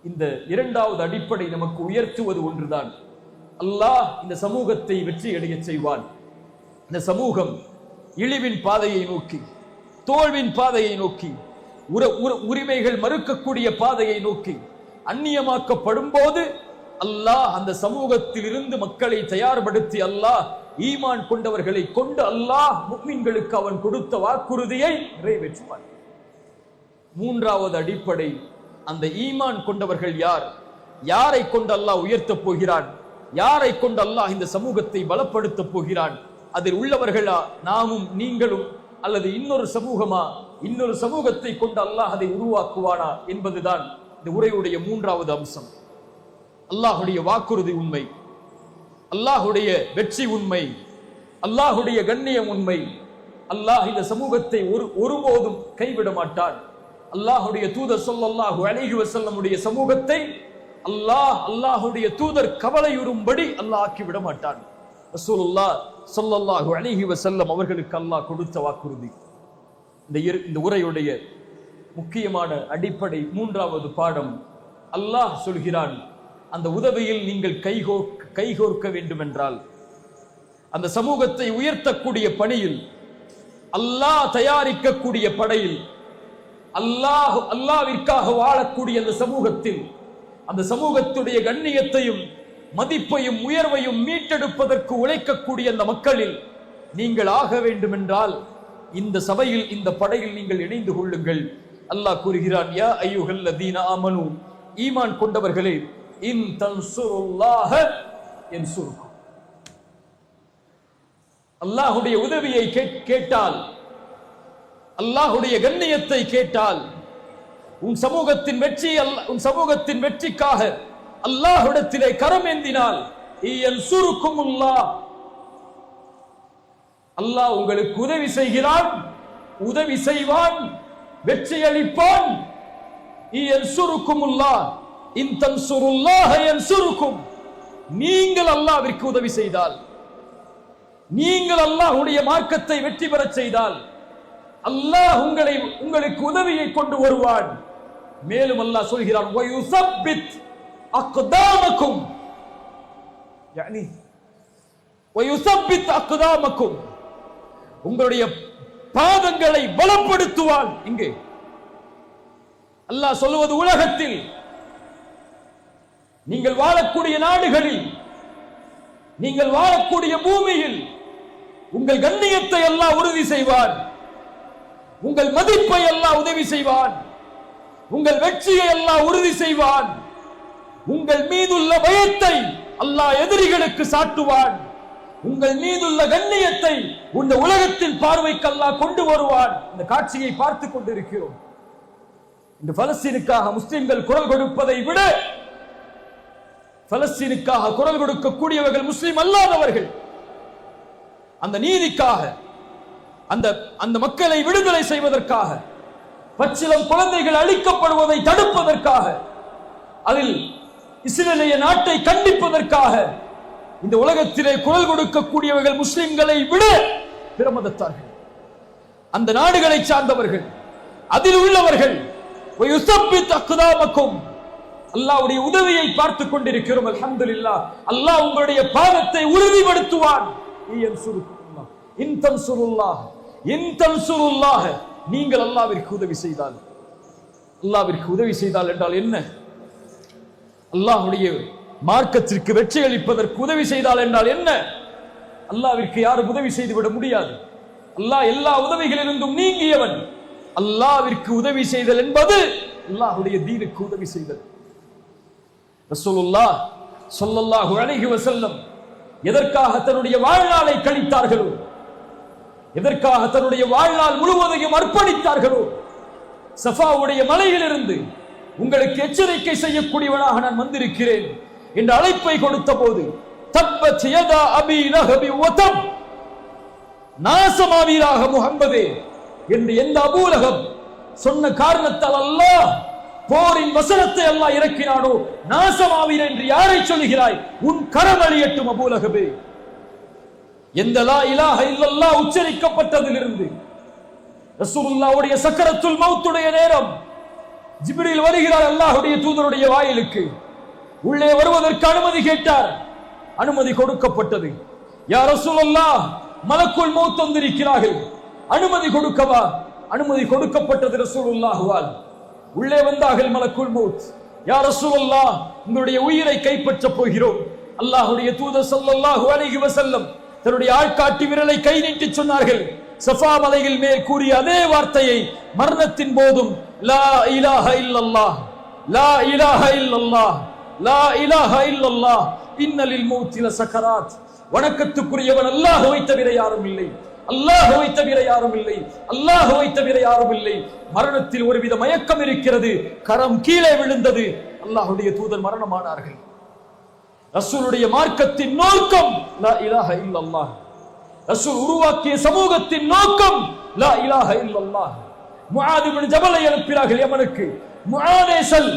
இந்த இரண்டாவது அடிப்படை நமக்கு உயர்த்துவது ஒன்றுதான். அல்லாஹ் இந்த சமூகத்தை வெற்றியடைய செய்வான். இந்த சமூகம் இழிவின் பாதையை நோக்கி, தோல்வின் பாதையை நோக்கி, உரிமைகள் மறுக்கக்கூடிய பாதையை நோக்கி அந்நியமாக்கப்படும் போது அல்லாஹ் அந்த சமூகத்தில் இருந்து மக்களை தயார்படுத்தி அல்லாஹ் ஈமான் கொண்டவர்களை கொண்டு அல்லாஹ் முஃமின்களுக்கு அவன் கொடுத்த வாக்குறுதியை நிறைவேற்றுவான். மூன்றாவது அடிப்படை, அந்த ஈமான் கொண்டவர்கள் யார்? யாரை கொண்டு அல்லாஹ் உயர்த்தப் போகிறான்? யாரை கொண்டு அல்லாஹ் இந்த சமூகத்தை பலப்படுத்த போகிறான்? அதில் உள்ளவர்களா நாமும் நீங்களும், அல்லது இன்னொரு சமூகமா? இன்னொரு சமூகத்தை கொண்டு அல்லாஹ் அதை உருவாக்குவானா என்பதுதான் இந்த உரையுடைய மூன்றாவது அம்சம். அல்லாஹுடைய வாக்குறுதி உண்மை, அல்லாஹுடைய வெற்றி உண்மை, அல்லாஹுடைய கண்ணியம் உண்மை. அல்லாஹ் இந்த சமூகத்தை ஒருபோதும் கைவிட மாட்டான். அல்லாஹுடைய தூதர் ஸல்லல்லாஹு அலைஹி வஸல்லம் உடைய சமூகத்தை அல்லாஹுடைய தூதர் கவலையுறும்படி அல்லாஹ் ஆக்கிவிட மாட்டான். ரசூலுல்லாஹ் ஸல்லல்லாஹு அலைஹி வஸல்லம் அவர்களுக்கு அல்லாஹ் கொடுத்த வாக்குறுதி. இந்த உரையுடைய முக்கியமான அடிப்படை மூன்றாவது பாடம், அல்லாஹ் சொல்கிறான், அந்த உதவியில் நீங்கள் கைகோர்க்க வேண்டும் என்றால், அந்த சமூகத்தை உயர்த்தக்கூடிய பணியில், அல்லாஹ் தயாரிக்கக்கூடிய படையில், அல்லாஹ்விற்காக வாழக்கூடிய அந்த சமூகத்தில், அந்த சமூகத்துடைய கண்ணியத்தையும் மதிப்பையும் உயர்வையும் மீட்டெடுப்பதற்கு உழைக்கக்கூடிய அந்த மக்களில் நீங்கள் ஆக வேண்டும் என்றால் இந்த சபையில், இந்த படையில் நீங்கள் இணைந்து கொள்ளுங்கள். அல்லாஹ் கூறுகிறான், யா அய்யுஹல்லதீன ஆமனூ, ஈமான் கொண்டவர்களே, இன் தன்சுருல்லாஹ யன்சுருக்கும், அல்லாஹ்வுடைய உதவியை கேட்டால், அல்லாஹ்வுடைய கண்ணியத்தை கேட்டால், உன் சமூகத்தின் வெற்றிக்காக அல்லாஹ்விடத்திலே கரமேந்தினால் அல்லாஹ் உங்களுக்கு உதவி செய்கிறான், உதவி செய்வான், வெற்றி அளிப்பான். நீங்கள் அல்லாஹ்விற்கு உதவி செய்தால், நீங்கள் அல்லாஹ்வுடைய மார்க்கத்தை வெற்றி பெறச் செய்தால் அல்லாஹ் உங்களுக்கு உதவியை கொண்டு வருவான். மேலும் அல்லாஹ் சொல்கிறான், வயுஸப்பித் அக்தாமக்கும், யானி வயுஸப்பித் அக்தாமக்கும், உங்களுடைய பாதங்களை பலப்படுத்துவான். இங்கே அல்லாஹ் சொல்வது, உலகத்தில் நீங்கள் வாழக்கூடிய நாடுகளில், நீங்கள் வாழக்கூடிய பூமியில் உங்கள் கண்ணியத்தை அல்லாஹ் உறுதி செய்வான், உங்கள் மதிப்பை அல்லாஹ் உதவி செய்வான், உங்கள் வெற்றியை அல்லாஹ் உறுதி செய்வான், உங்கள் மீதுள்ள பயத்தை அல்லாஹ் எதிரிகளுக்கு சாட்டுவான், உங்கள் மீதுள்ள கண்ணியத்தை இந்த உலகத்தின் பார்வைக்கு அல்லாஹ் கொண்டு வருவான். இந்த காட்சியை பார்த்துக் கொண்டிருக்கிறோம். இந்த பலஸ்தீனுக்காக முஸ்லிம்கள் குரல் கொடுப்பதை விட பலஸ்தீனுக்காக குரல் கொடுக்கக்கூடியவர்கள் முஸ்லிம் அல்லாதவர்கள். அந்த நீதிக்காக, அந்த மக்களை விடுதலை செய்வதற்காக, பச்சிளம் குழந்தைகள் அழிக்கப்படுவதை தடுப்பதற்காக, அதில் இஸ்ரேலிய நாட்டை கண்டிப்பதற்காக இந்த உலகத்திலே குரல் கொடுக்கக்கூடியவர்கள் முஸ்லிம்களை விட பிற மதத்தார்கள், அந்த நாடுகளை சார்ந்தவர்கள், அதில் உள்ளவர்கள். அல்லாஹ்வுடைய உதவியை பார்த்துக் கொண்டிருக்கிறோம். அல்ஹம்துலில்லாஹ். அல்லாஹ் உங்களுடைய பாதத்தை உறுதிப்படுத்துவான். நீங்கள் அல்லாஹ்விற்கு உதவி செய்தால், அல்லாஹ்விற்கு உதவி செய்தால் என்றால் என்ன? அல்லாஹ்வுடைய மார்க்கத்திற்கு வெற்றி அளிப்பதற்கு உதவி செய்தால் என்றால் என்ன? அல்லாஹ்விற்கு யாரும் உதவி செய்துவிட முடியாது. அல்லாஹ் எல்லா உதவிகளிலிருந்தும் நீங்கியவன். அல்லாஹ்விற்கு உதவி செய்தல் என்பது அல்லாஹ்வுடைய தீனுக்கு உதவி செய்தல். ரசூலுல்லாஹ் ஸல்லல்லாஹு அலைஹி வஸல்லம் எதற்காக தன்னுடைய வாழ்நாளை கழித்தார்களோ, எதற்காக தன்னுடைய வாழ்நாள் முழுவதையும் அர்ப்பணித்தார்களோ, சஃபாவுடைய மலையிலிருந்து உங்களுக்கு எச்சரிக்கை செய்யக்கூடியவனாக நான் வந்திருக்கிறேன் என்ற அழைப்பை கொடுத்த போது, தப்பத் யதா அபி லஹபி வதப், நாசமாவீராக முஹம்மதே என்று எந்த அபூ லஹப் சொன்ன காரணத்தால் அல்லாஹ் போரின் வசனத்தை அல்லாஹ் இறக்கினானோ, நாசமாவீர் என்று யாரை சொல்கிறாய்? உன் கரம் அழியட்டும் அபூ லஹபே. எந்த லா இலாஹ இல்லல்லாஹ் உச்சரிக்கப்பட்டதிலிருந்து ரசூலுல்லாஹ்வுடைய சக்கரத்துல் மௌத்துடைய நேரம் ஜிப்ரீல் வருகிறார் அல்லாஹ்வுடைய தூதருடைய வாயிலுக்கு. உள்ளே வருவதற்கு அனுமதி கேட்டார், அனுமதி கொடுக்கப்பட்டது. யா ரசூலுல்லாஹ், மலக்குல் மௌத் வந்திருக்கிறார்கள், அனுமதி கொடுக்கவா? அனுமதி கொடுக்கப்பட்டது ரசூலுல்லாஹ்வால். உள்ளே வந்தார்கள் மலக்குல் மௌத். யா ரசூலுல்லாஹ், உங்களுடைய உயிரை கைப்பற்ற போகிறோம். அல்லாஹ்வுடைய தூதர் ஸல்லல்லாஹு அலைஹி வஸல்லம் தன்னுடைய ஆள்காட்டி விரலை கை நீட்டி சொன்னார்கள். சஃபா மலையில் மேல் கூறிய அதே வார்த்தையை மரணத்தின் போதும், லா இலாஹ இல்லல்லாஹ், லா இலாஹ இல்லல்லாஹ், லா இலாஹ இல்லல்லாஹ், இன்னலில் மௌத்தி லசகராத். வணக்கத்துக்குரியவன் அல்லாஹ்வை தவிர யாரும் இல்லை, அல்லாஹ்வை தவிர யாரும் இல்லை, அல்லாஹ்வை தவிர யாரும் இல்லை. மரணத்தில் ஒருவித மயக்கம் இருக்கிறது, கரம் கீழே விழுந்தது, அல்லாஹ்வுடைய தூதர் மரணமானார்கள். ரசூலுடைய மார்க்கத்தின் நோக்கம் லா இலாஹ இல்லல்லாஹ். ரசூல் உருவாக்கிய சமூகத்தின் நோக்கம் லா இலாஹ இல்லல்லாஹ். முஆத் இப்னு ஜபலை அனுப்பினார்கள் யமனுக்கு. முஆதே செல்,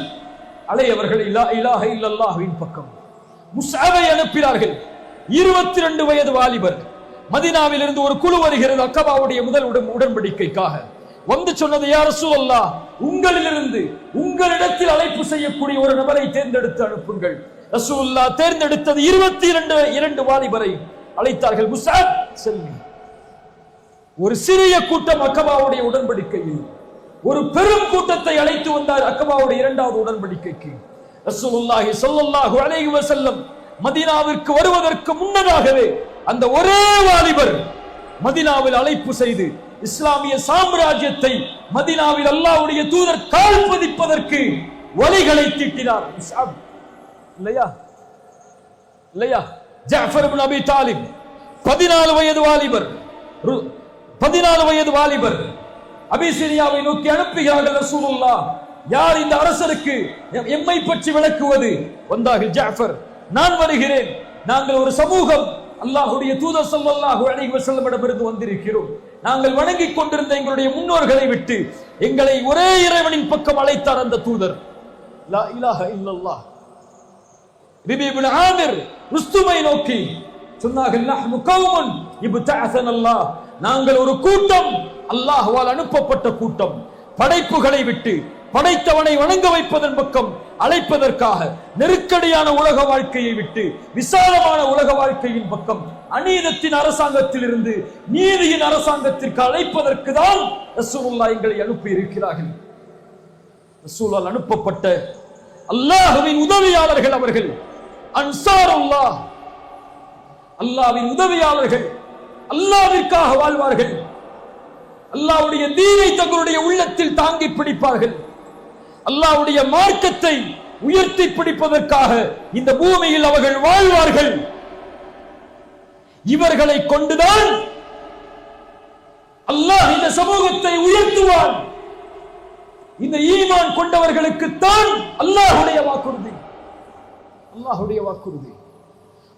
அலையவர்களை லா இலாஹ இல்லல்லாஹ்வின் பக்கம். முஸ்அபை அனுப்பினார்கள், 22 வயது வாலிபர். மதீனாவில் இருந்து ஒரு குழு வருகிறது அக்கபாவுடைய முதல் உடன்படிக்கைக்காக. வந்து சொன்னது, யா ரசூலல்லாஹ், உங்களிலிருந்து உங்களிடத்தில் அழைப்பு செய்யக்கூடிய ஒரு நபரை தேர்ந்தெடுத்து அனுப்புங்கள். ரசூலுல்லாஹ் தேர்ந்தெடுத்தது 22 வாலிபரை அழைத்தார்கள். முஸ்அப் செல்வி. ஒரு சிறிய கூட்டம் அக்கபாவுடைய உடன்படிக்கையில், ஒரு பெரும் கூட்டத்தை அழைத்து வந்தார் அக்கபாவுடைய 2வது உடன்படிக்கைக்கு. ரசூலுல்லாஹி ஸல்லல்லாஹு அலைஹி வஸல்லம் மதீனாவிற்கு வருவதற்கு முன்னதாகவே அந்த ஒரே வாலிபர் மதீனாவில் அழைப்பு செய்து இஸ்லாமிய சாம்ராஜ்யத்தை மதீனாவில் அல்லாஹ்வுடைய தூதர் கால் பதிப்பதற்கு வழிகளை தீட்டினார். இல்லையா இல்லையா? ஜஅஃபர் இப்னு அபி தாலிப் 14 வயது வாலிபர், 14 வயது வாலிபர் அபிசீனியாவை நோக்கி அனுப்புகிறார்கள் ரசூலுல்லாஹ். யார் இந்த அரசருக்கு எம்மை பற்றி விளக்குவது? வந்தார்கள் ஜாஃபர், நான் வருகிறேன், நாங்கள் ஒரு சமூகம் அல்லாஹ்வுடைய தூதர் ஸல்லல்லாஹு அலைஹி வஸல்லமிடமிருந்து வந்திருக்கிறோம். நாங்கள் வணங்கிக் கொண்டிருந்த எங்களுடைய முன்னோர்களை விட்டு எங்களை ஒரே இறைவனின் பக்கம் அழைத்தார் அந்த தூதர். லா இலாஹ இல்லல்லாஹ். ரபீ இப்னு ஆமிர் ருஸ்துமை நோக்கி சொன்னார்கள், நஹ்னு கௌமுன் இப்தஅஸன அல்லாஹ், நாங்கள் ஒரு கூட்டம், அல்லாஹ்வால் அனுப்பப்பட்ட கூட்டம், படைப்புகளை விட்டு படைத்தவனை வணங்க வைப்பதன் பக்கம் அழைப்பதற்காக, நெருக்கடியான உலக வாழ்க்கையை விட்டு விசாலமான உலக வாழ்க்கையின் பக்கம், அநீதத்தின் அரசாங்கத்தில் இருந்து நீதியின் அரசாங்கத்திற்கு அழைப்பதற்கு தான் ரசூலுல்லாஹ் எங்களை அனுப்பி இருக்கிறார்கள். ரசூலால் அனுப்பப்பட்ட அல்லாஹ்வின் உதவியாளர்கள் அவர்கள், அன்சாருல்லாஹ், அல்லாஹ்வின் உதவியாளர்கள், அல்லாஹ்விற்காக வாழ்வார்கள், அல்லாஹ்வுடைய தீனை தங்களுடைய உள்ளத்தில் தாங்கி பிடிப்பார்கள், அல்லாஹ்வுடைய மார்க்கத்தை உயர்த்தி பிடிப்பதற்காக இந்த பூமியில் அவர்கள் வாழ்வார்கள். இவர்களை கொண்டுதான் அல்லாஹ் இந்த சமூகத்தை உயர்த்துவான். இந்த ஈமான் கொண்டவர்களுக்கு தான் அல்லாஹ்வுடைய வாக்குறுதி, அல்லாஹ்வுடைய வாக்குறுதி,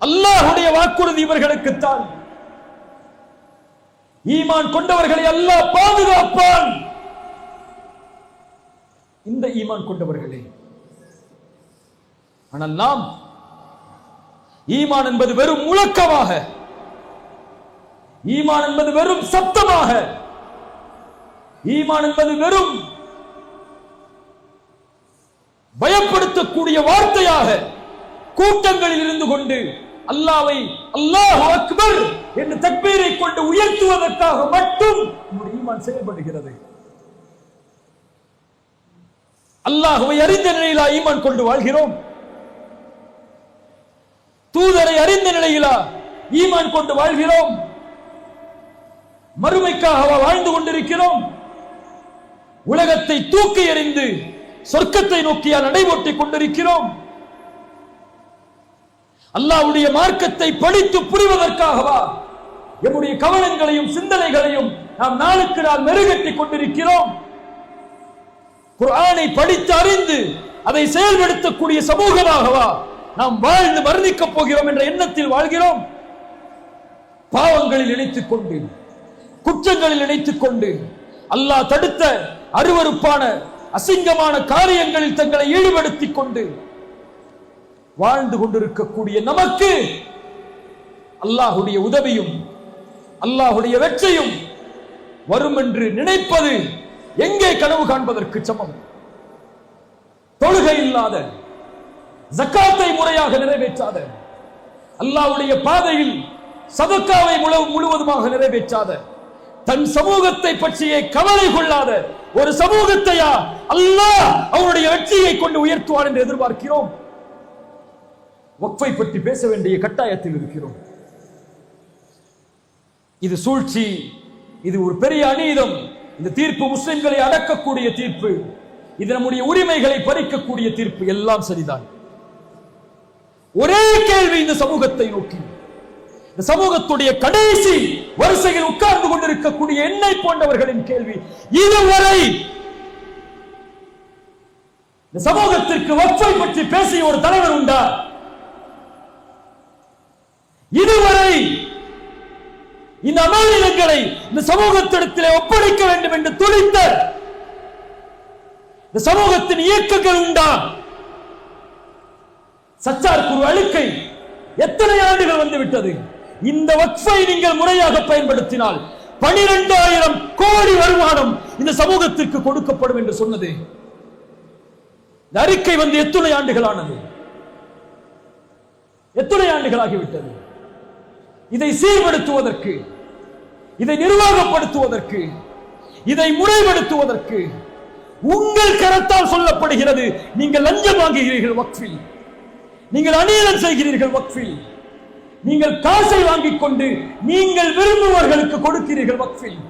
அல்லாஹ்வுடைய வாக்குறுதி இவர்களுக்கு தான். ஈமான் கொண்டவர்களை அல்லாஹ் பாதுகாப்பான். இந்த ஈமான் கொண்டவர்களே. ஆனால் நாம் ஈமான் என்பது வெறும் முழக்கமாக, ஈமான் என்பது வெறும் சத்தமாக, ஈமான் என்பது வெறும் பயப்படுத்தக்கூடிய வார்த்தையாக கூட்டங்களில் இருந்து கொண்டு அல்லாஹ்வை அல்லாஹு அக்பர் என்று தக்பீரை கொண்டு உயர்த்துவதற்காக மட்டும் நம்முடைய ஈமான் செயல்படுகிறது. அல்லாஹ்வை அறிந்த நிலையிலா ஈமான் கொண்டு வாழ்கிறோம்? தூதரை அறிந்த நிலையிலா ஈமான் கொண்டு வாழ்கிறோம்? மறுமைக்காக வாழ்ந்து கொண்டிருக்கிறோம்? உலகத்தை தூக்கி எறிந்து சொர்க்கத்தை நோக்கியா நடைபோட்டிக் கொண்டிருக்கிறோம்? அல்லாஹ்வுடைய மார்க்கத்தை படித்து புரிவதற்காகவா நம்முடைய கவனங்களையும் சிந்தனைகளையும் நாம் நாளுக்கு நாள் மெருகட்டிக் கொண்டிருக்கிறோம்? குர்ஆனை படித்து அறிந்து அதை செயல்படுத்தக்கூடிய சமூகமாகவா நாம் வாழ்ந்து மரணிக்கப் போகிறோம் என்ற எண்ணத்தில் வாழ்கிறோம்? பாவங்களில் இணைத்துக் கொண்டு, குற்றங்களில் இணைத்துக் கொண்டு, அல்லாஹ் தடுத்த அருவருப்பான அசிங்கமான காரியங்களில் தங்களை ஈடுபடுத்திக் கொண்டு வாழ்ந்து கொண்டிருக்கக்கூடிய நமக்கு அல்லாஹ்வுடைய உதவியும் அல்லாஹ்வுடைய வெற்றியும் வரும் என்று நினைப்பது எங்கே கனவு காண்பதற்கு சமம்? தொழுகை இல்லாத, ஜக்காத்தை முறையாக நிறைவேற்றாத, அல்லாஹ்வுடைய பாதையில் சதக்காவை முழுவதுமாக நிறைவேற்றாத, தன் சமூகத்தை பற்றியே கவலை கொள்ளாத ஒரு சமூகத்தையா அல்லாஹ் அவருடைய வெற்றியை கொண்டு உயர்த்துவார் என்று எதிர்பார்க்கிறோம்? வக்ஃபை பற்றி பேச வேண்டிய கட்டாயத்தில் இருக்கிறோம். இது சூழ்ச்சி, இது ஒரு பெரிய அநீதம். இந்த தீர்ப்பு முஸ்லிம்களை அடக்கக்கூடிய தீர்ப்பு, இது நம்முடைய உரிமைகளை பறிக்கக்கூடிய தீர்ப்பு. எல்லாம் சரிதான். ஒரே கேள்வி இந்த சமூகத்தை நோக்கி, இந்த சமூகத்துடைய கடைசி வரிசையில் உட்கார்ந்து கொண்டிருக்கக்கூடிய என்னை போன்றவர்களின் கேள்வி, இதுவரை இந்த சமூகத்திற்கு வக்ஃபை பற்றி பேசிய ஒரு தலைவர் உண்டா? இதுவரை இந்த அமானிதங்களை இந்த சமூகத்திடத்திலே ஒப்படைக்க வேண்டும் என்று துடித்த இந்த சமூகத்தின் இயக்கங்கள் உண்டா? சச்சார் குரு அழுக்கை எத்தனை ஆண்டுகள் வந்துவிட்டது? இந்த வக்ஃபை நீங்கள் முறையாக பயன்படுத்தினால் 12,000 கோடி வருமானம் இந்த சமூகத்திற்கு கொடுக்கப்படும் என்று சொன்னது. இந்த அறிக்கை வந்து எத்தனை ஆண்டுகளானது? எத்தனை ஆண்டுகளாகிவிட்டது? இதை சீர்படுத்துவதற்கு, இதை நிர்வாகப்படுத்துவதற்கு, இதை முறைப்படுத்துவதற்கு உங்கள் கரத்தால் சொல்லப்படுகிறது. நீங்கள் லஞ்சம் வாங்குகிறீர்கள் வக்ஃபில், நீங்கள் அநீதம் செய்கிறீர்கள் வக்ஃபில், நீங்கள் காசை வாங்கிக் கொண்டு நீங்கள் விரும்புவர்களுக்கு கொடுக்கிறீர்கள் வக்ஃபில்.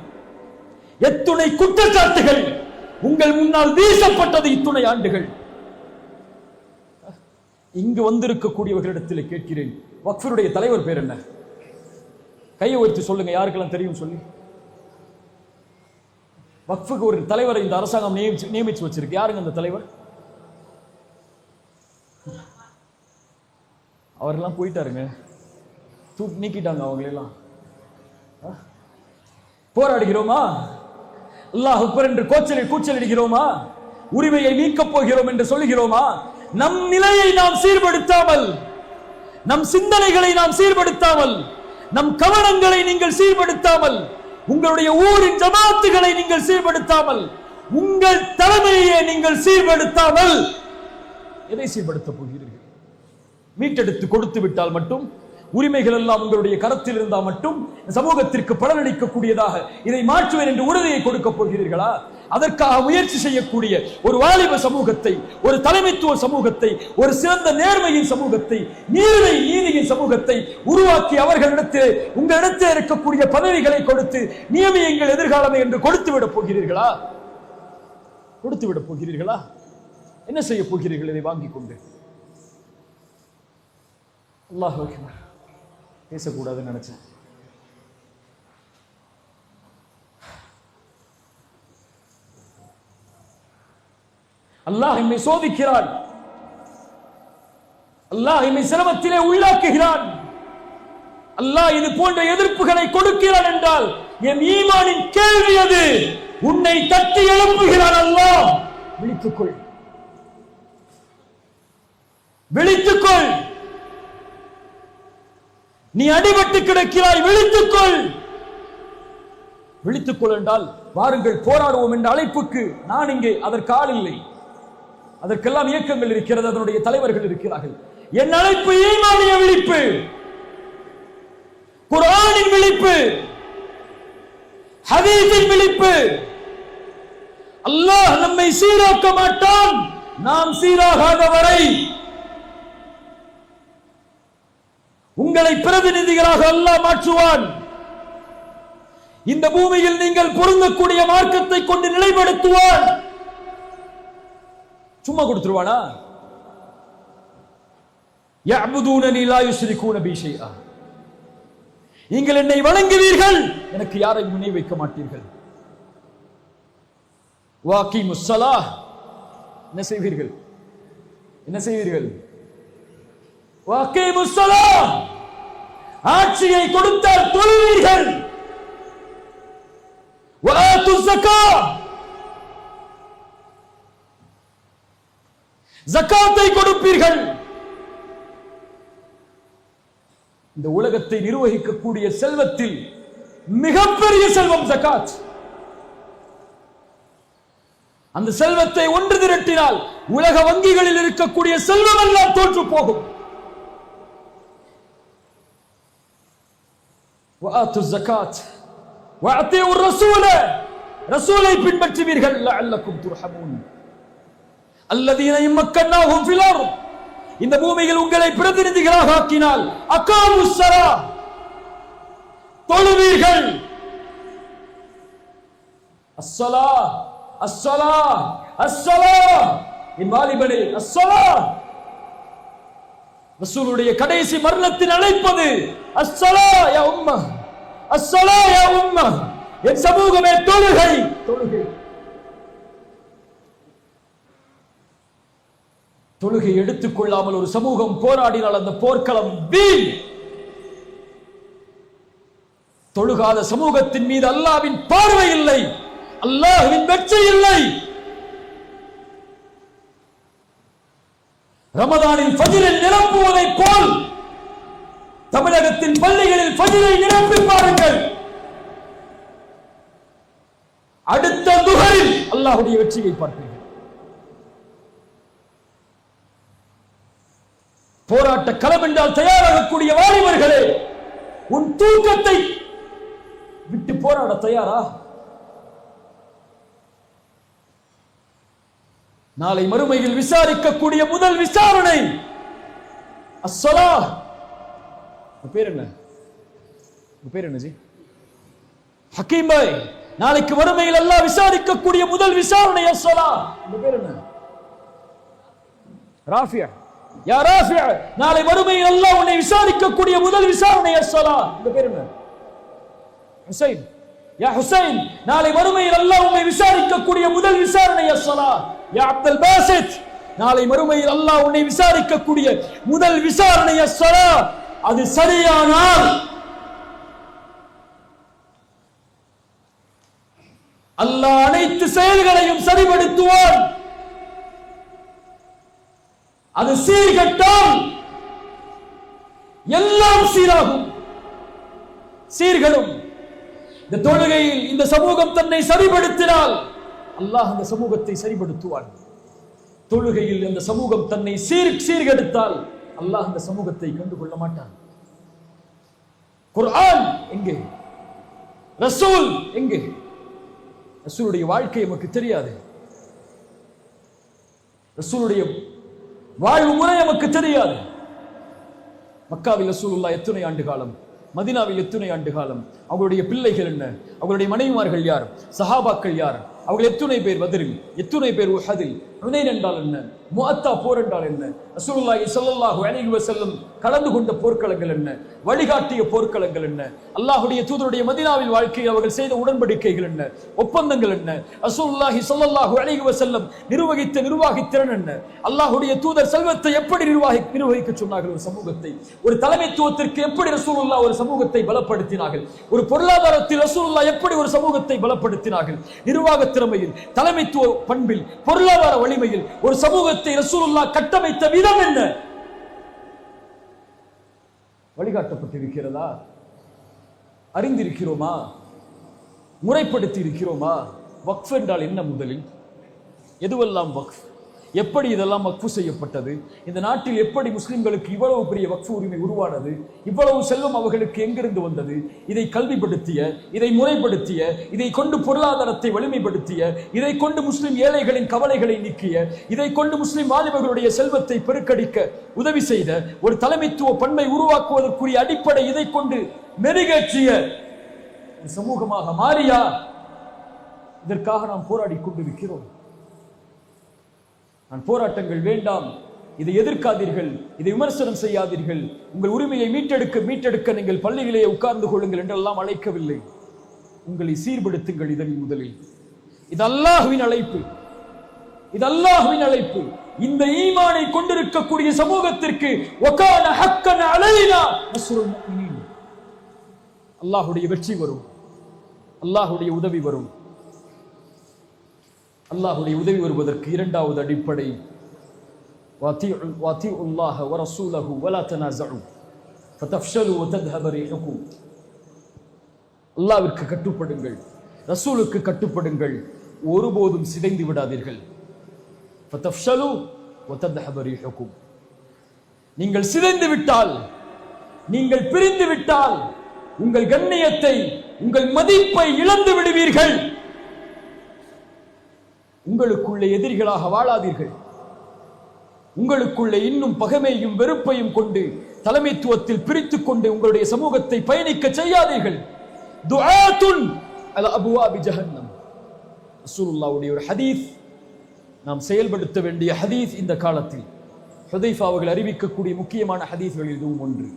எத்துணை குற்றச்சாட்டுகள் உங்கள் முன்னால் வீசப்பட்டது இத்துணை ஆண்டுகள். இங்கு வந்திருக்கக்கூடியவர்களிடத்தில் கேட்கிறேன், வக்ஃபுடைய தலைவர் பேர் என்ன? கையை உயர்த்தி சொல்லுங்க, யாருக்கெல்லாம் தெரியும் சொல்லி. வக்ஃபுக்கு ஒரு தலைவரை இந்த அரசாங்கம் நியமிச்சு வச்சிருக்கு. யாருங்க அந்த தலைவர்? அவரெல்லாம் போயிட்டாருங்க, நீக்கிட்டாங்க அவங்களெல்லாம். போராடுகிறோமா? அல்லாஹ் அக்பர் என்று கூச்சலிடுகிறோமா? உரிமையை மீட்கப் போகிறோம் என்று சொல்லுகிறோமா? நம் நிலையை நாம் சீர்படுத்தாமல், நம் சிந்தனைகளை நாம் சீர்படுத்தாமல், நம் கவனங்களை நீங்கள் சீர்படுத்தாமல், உங்களுடைய ஊரின் ஜமாத்துகளை நீங்கள் சீர்படுத்தாமல், உங்கள் தலைமையை நீங்கள் சீர்படுத்தாமல் எதை சீர்படுத்த போகிறீர்கள்? மீட்டெடுத்து கொடுத்து விட்டால் மட்டும், உரிமைகள் எல்லாம் உங்களுடைய கரத்தில் இருந்தால் மட்டும் சமூகத்திற்கு பலனளிக்கக்கூடியதாக இதை மாற்றுவேன் என்று உறுதியை கொடுக்க போகிறீர்களா? அதற்காக முயற்சி செய்யக்கூடிய ஒரு வாலிப சமூகத்தை, ஒரு தலைமைத்துவ சமூகத்தை, ஒரு சிறந்த நேர்மையின் சமூகத்தை, நீதியின் சமூகத்தை உருவாக்கி அவர்களிடத்தில் உங்களிடத்தில் இருக்கக்கூடிய பதவிகளை கொடுத்து நியமியுங்கள் எதிர்காலமே என்று கொடுத்து விட போகிறீர்களா? கொடுத்து விட போகிறீர்களா? என்ன செய்ய போகிறீர்கள் இதை வாங்கிக் கொண்டு? அல்லாஹ் அக்பர். பேசக்கூடாதுன்னு நினைச்சேன். அல்லாஹ் என்னை சோதிக்கிறான், அல்லாஹ் என்னை சிரமத்திலே உள்ளாக்குகிறான், அல்லாஹ் இது போன்ற எதிர்ப்புகளை கொடுக்கிறான் என்றால் என் ஈமானின் கேள்வி அது. உன்னை தட்டி எழுப்புகிறான் அல்லாஹ். விழித்துக்கொள், விழித்துக்கொள். நீ அடிபட்டு கிடக்கிறாய், விழித்துக்கொள். விழித்துக்கொள் என்றால் வாருங்கள் போராடுவோம் என்ற அழைப்புக்கு நான் இங்கே அதற்கு ஆள் இல்லை. அதற்கெல்லாம் இயக்கங்கள் இருக்கிறது, அதனுடைய தலைவர்கள் இருக்கிறார்கள். என் அழைப்பு ஈமானிய விழிப்பு, குர்ஆனின் விழிப்பு, ஹதீஸின் விழிப்பு. அல்லாஹ் நம்மை சீராக்க மாட்டான் நாம் சீராகாத வரை. உங்களை பிரதிநிதிகளாக அல்லாஹ் மாற்றுவான். இந்த பூமியில் நீங்கள் பொருந்தக்கூடிய மார்க்கத்தை கொண்டு நிலைப்படுத்துவான். சும்மா கொடுத்துருவானா? யஅபுதூனனி லா யுஷ்ரிகூன பி ஷைஆ. நீங்கள் என்னை வணங்குவீர்கள், எனக்கு யாரையும் முனை வைக்க மாட்டீர்கள். வாகீமுஸ் ஸலாஹ். என்ன செய்வீர்கள்? என்ன செய்வீர்கள்? வாகீமுஸ் ஸலாஹ். ஆட்சியை கொடுத்தால் தொழுவீர்கள். வஆத்துஸ் ஸகாத். ஜகாத்தை கொடுப்பீர்கள். இந்த உலகத்தை நிர்வகிக்கக்கூடிய செல்வத்தில் மிகப்பெரிய செல்வம் ஜகாத். அந்த செல்வத்தை ஒன்று திரட்டினால் உலக வங்கிகளில் இருக்கக்கூடிய செல்வம் எல்லாம் தோற்று போகும். வஆத்துஸ் ஸகாத் வஅதீஉர் ரசூல. ரசூலை பின்பற்றுவீர்கள். லஅல்லக்கும் துர்ஹமூன். அல்லதீன இம்மக்கன்னாஹும் ஃபில் அர்த். இந்த பூமியில் உங்களை பிரதிநிதிகளாக ஆக்கினால் அகாமுஸ் ஸலாஹ். தொழுவீர்கள். அஸ்ஸலாஹ் அஸ்ஸலாஹ் அஸ்ஸலாஹ். என் வாலிபனே, அஸ்ஸலாஹ். ரசூலுடைய கடைசி மரணத்தின் அழைப்பது அஸ்ஸலாஹ் யா உம்மah, அஸ்ஸலாஹ் யா உம்மah. என் சமூகமே, தொழுகை, தொழுகை. தொழுகை எடுத்துக் கொள்ளாமல் ஒரு சமூகம் போராடினால் அந்த போர்க்களம் வீண். தொழுகாத சமூகத்தின் மீது அல்லாஹ்வின் பார்வை இல்லை, அல்லாஹ்வின் வெற்றி இல்லை. ரமதானில் ஃபஜ்ரை நிரப்புவதை போல் தமிழகத்தின் பள்ளிகளில் ஃபஜ்ரை நிரப்பி பாருங்கள். அடுத்த துஹரில் அல்லாஹ்வுடைய வெற்றியை பார்ப்பீர்கள். போராட்ட களம் என்றால் தயாராகக்கூடிய வாலிபர்களே, உன் தூக்கத்தை விட்டு போராட தயாரா? நாளை மறுமையில் விசாரிக்கக்கூடிய முதல் விசாரணை அஸ்ஸலாஹ். பேர் என்ன? பேர் என்ன ஜி? ஹக்கீம் பாய். நாளைக்கு மறுமையில் அல்லாஹ் விசாரிக்கக்கூடிய முதல் விசாரணை அஸ்ஸலாஹ். இந்த பேர் என்ன? ராஃபியா. யா ராஃபியா, நாளை மறுமையில் அல்லாஹ் உன்னை விசாரிக்கக்கூடிய முதல் விசாரணை அஸ்ஸலாஹ். இந்த பேர் என்ன? ஹுசைன். யா ஹுசைன், நாளை மறுமையில் அல்லாஹ் உம்மை விசாரிக்கக்கூடிய முதல் விசாரணை அஸ்ஸலா. யா அப்துல் பாசித், நாளை மறுமையில் அல்லாஹ் உன்னை விசாரிக்கக்கூடிய முதல் விசாரணை அஸ்ஸலா. அது சரியானால் அல்லாஹ் அனைத்து செயல்களையும் சரிபடுத்துவான். அது சீர்கட்டால் எல்லாம் சீராகும், சீர்களும். இந்த தொழுகையில் இந்த சமூகம் தன்னை சரிபடுத்தினால் அல்லாஹ் அந்த சமூகத்தை சரிபடுத்துவான். தொழுகையில் இந்த சமூகம் தன்னை சீர்கெடுத்தால் அல்லாஹ் அந்த சமூகத்தை கண்டுகொள்ள மாட்டான். குர்ஆன் எங்கே? ரசூல் எங்கே? ரசூலுடைய வாழ்க்கை நமக்கு தெரியாது. ரசூலுடைய வாழ்வு முறை நமக்கு தெரியாது. மக்காவில் ரசூலுல்லாஹ் எத்தனை ஆண்டு காலம், மதீனாவில் எத்தனை ஆண்டு காலம், அவர்களுடைய பிள்ளைகள் என்ன, அவர்களுடைய மனைவிமார்கள் யார், சஹாபாக்கள் யார், அவர்கள் எத்தனை பேர் பத்ரில், எத்தனை பேர் உஹதில், ஹுனைன் என்றால் என்ன, முஅத்தா போர் என்றால் என்ன, ரசூலுல்லாஹி ஸல்லல்லாஹு அலைஹி வஸல்லம் கலந்து கொண்ட போர்க்களங்கள் என்ன, வழிகாட்டிய போர்க்களங்கள் என்ன, அல்லாஹ்வுடைய தூதருடைய மதீனாவில் வாழ்க்கையில் அவர்கள் செய்த உடன்படிக்கைகள் என்ன, ஒப்பந்தங்கள் என்ன, ரசூலுல்லாஹி ஸல்லல்லாஹு அலைஹி வஸல்லம் நிர்வகித்த நிர்வாகித்திறன் என்ன, அல்லாஹ்வுடைய தூதர் செல்வத்தை எப்படி நிர்வகிக்க சொன்னார்கள், ஒரு சமூகத்தை, ஒரு தலைமைத்துவத்திற்கு எப்படி ரசூலுல்லாஹ் ஒரு சமூகத்தை பலப்படுத்தினார்கள், ஒரு பொருளாதாரத்தில் ரசூலுல்லாஹ் எப்படி ஒரு சமூகத்தை பலப்படுத்தினார்கள், நிர்வாக திறமையில், தலைமைத்துவ பண்பில், பொருளாதார வலிமையில் ஒரு சமூகத்தை ரசூலுல்லாஹ் கட்டமைத்த விதம் என்ன வழிகாட்டப்பட்டிருக்கிறதா? அறிந்திருக்கிறோமா? முறைப்படுத்தி இருக்கிறோமா? வக்ஃப் என்றால் என்ன? முதலில் எதுவெல்லாம் வக்ஃப், எப்படி இதெல்லாம் வக்ஃபு செய்யப்பட்டது, இந்த நாட்டில் எப்படி முஸ்லிம்களுக்கு இவ்வளவு பெரிய வக்ஃபு உரிமை உருவானது, இவ்வளவு செல்வம் அவர்களுக்கு எங்கிருந்து வந்தது, இதை கல்விப்படுத்திய, இதை முறைப்படுத்திய, இதை கொண்டு பொருளாதாரத்தை வலிமைப்படுத்திய, இதை கொண்டு முஸ்லிம் ஏழைகளின் கவலைகளை நீக்கிய, இதை கொண்டு முஸ்லிம் வாலிபர்களுடைய செல்வத்தை பெருக்கடிக்க உதவி செய்த ஒரு தலைமைத்துவ பண்பை உருவாக்குவதற்குரிய அடிப்படை இதை கொண்டு மெருகேற்றிய சமூகமாக மாறியா? இதற்காக நாம் போராடி கொண்டிருக்கிறோம். நான் போராட்டங்கள் வேண்டாம், இதை எதிர்க்காதீர்கள், இதை விமர்சனம் செய்யாதீர்கள், உங்கள் உரிமையை மீட்டெடுக்க நீங்கள் பள்ளியிலே உட்கார்ந்து கொள்ளுங்கள் என்றெல்லாம் அழைக்கவில்லை. உங்களை சீர்படுத்துங்கள். இதன் முதலில் இது அல்லாஹ்வின் அழைப்பு, இது அல்லாஹ்வின் அழைப்பு. இந்த ஈமானை கொண்டிருக்கக்கூடிய சமூகத்திற்கு வகான ஹக்கன் அலைனா நஸ்ருல் முஃமினீன், அல்லாஹ்வுடைய வெற்றி வரும், அல்லாஹ்வுடைய உதவி வரும். அல்லாஹ்வுடைய உதவி வருவதற்கு இரண்டாவது அடிப்படை வாத்திஉல்லாஹ வ ரசூலஹு வ லா தனாஸஉ ஃபதஃப்ஷலு வ தذهب ரீஹுக்கும். அல்லாஹ்விற்கு கட்டுப்படுங்கள், ரசூலுக்கு கட்டுப்படுங்கள், ஒருபோதும் சிதைந்து விடாதீர்கள். ஃபதஃப்ஷலு வ தذهب ரீஹுக்கும். நீங்கள் சிதைந்து விட்டால், நீங்கள் பிரிந்து விட்டால் உங்கள் கண்ணியத்தை, உங்கள் மதிப்பை இழந்து விடுவீர்கள். உங்களுக்குள்ளே எதிரிகளாக வாழாதீர்கள். உங்களுக்குள்ளே இன்னும் பகைமையும் வெறுப்பையும் கொண்டு தலைமைத்துவத்தில் பிரித்துக் கொண்டு உங்களுடைய சமூகத்தை பயணிக்க செய்யாதீர்கள். துஆத்துன் அலா அபுவாபி ஜஹன்னம். ரசூலுல்லாஹ்வுடைய ஒரு ஹதீஸ், நாம் செயல்படுத்த வேண்டிய ஹதீஸ். இந்த காலத்தில் ஹுதைஃபா அவர்கள் அறிவிக்கக்கூடிய முக்கியமான ஹதீஸ்களில் இதுவும் ஒன்று.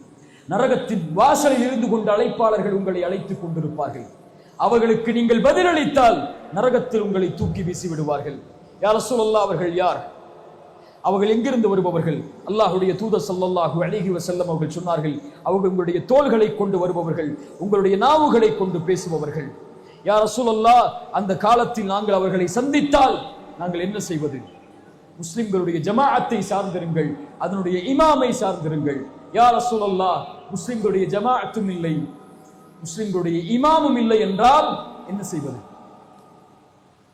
நரகத்தின் வாசலில் இருந்து கொண்டு அழைப்பாளர்கள் உங்களை அழைத்துக் கொண்டிருப்பார்கள். அவர்களுக்கு நீங்கள் பதிலளித்தால் நரகத்தில் உங்களை தூக்கி வீசி விடுவார்கள். யா ரசூலல்லாஹ், அவர்கள் யார்? அவர்கள் எங்கிருந்து வருபவர்கள்? அல்லாஹ்வுடைய தூதர் ஸல்லல்லாஹு அலைஹி வஸல்லம் அவர்கள் சொன்னார்கள், அவர்கள் உங்களுடைய தோள்களை கொண்டு வருபவர்கள், உங்களுடைய நாவுகளை கொண்டு பேசுபவர்கள். யா ரசூலல்லாஹ், அந்த காலத்தில் நாங்கள் அவர்களை சந்தித்தால் நாங்கள் என்ன செய்வது? முஸ்லிம்களுடைய ஜமாஅத்தை சார்ந்திருங்கள், அதனுடைய இமாமை சார்ந்திருங்கள். யா ரசூலல்லாஹ், முஸ்லிம்களுடைய ஜமாஅத்தும் இல்லை, முஸ்லிம்களுடைய இமாமும் இல்லை என்றால் என்ன செய்வது?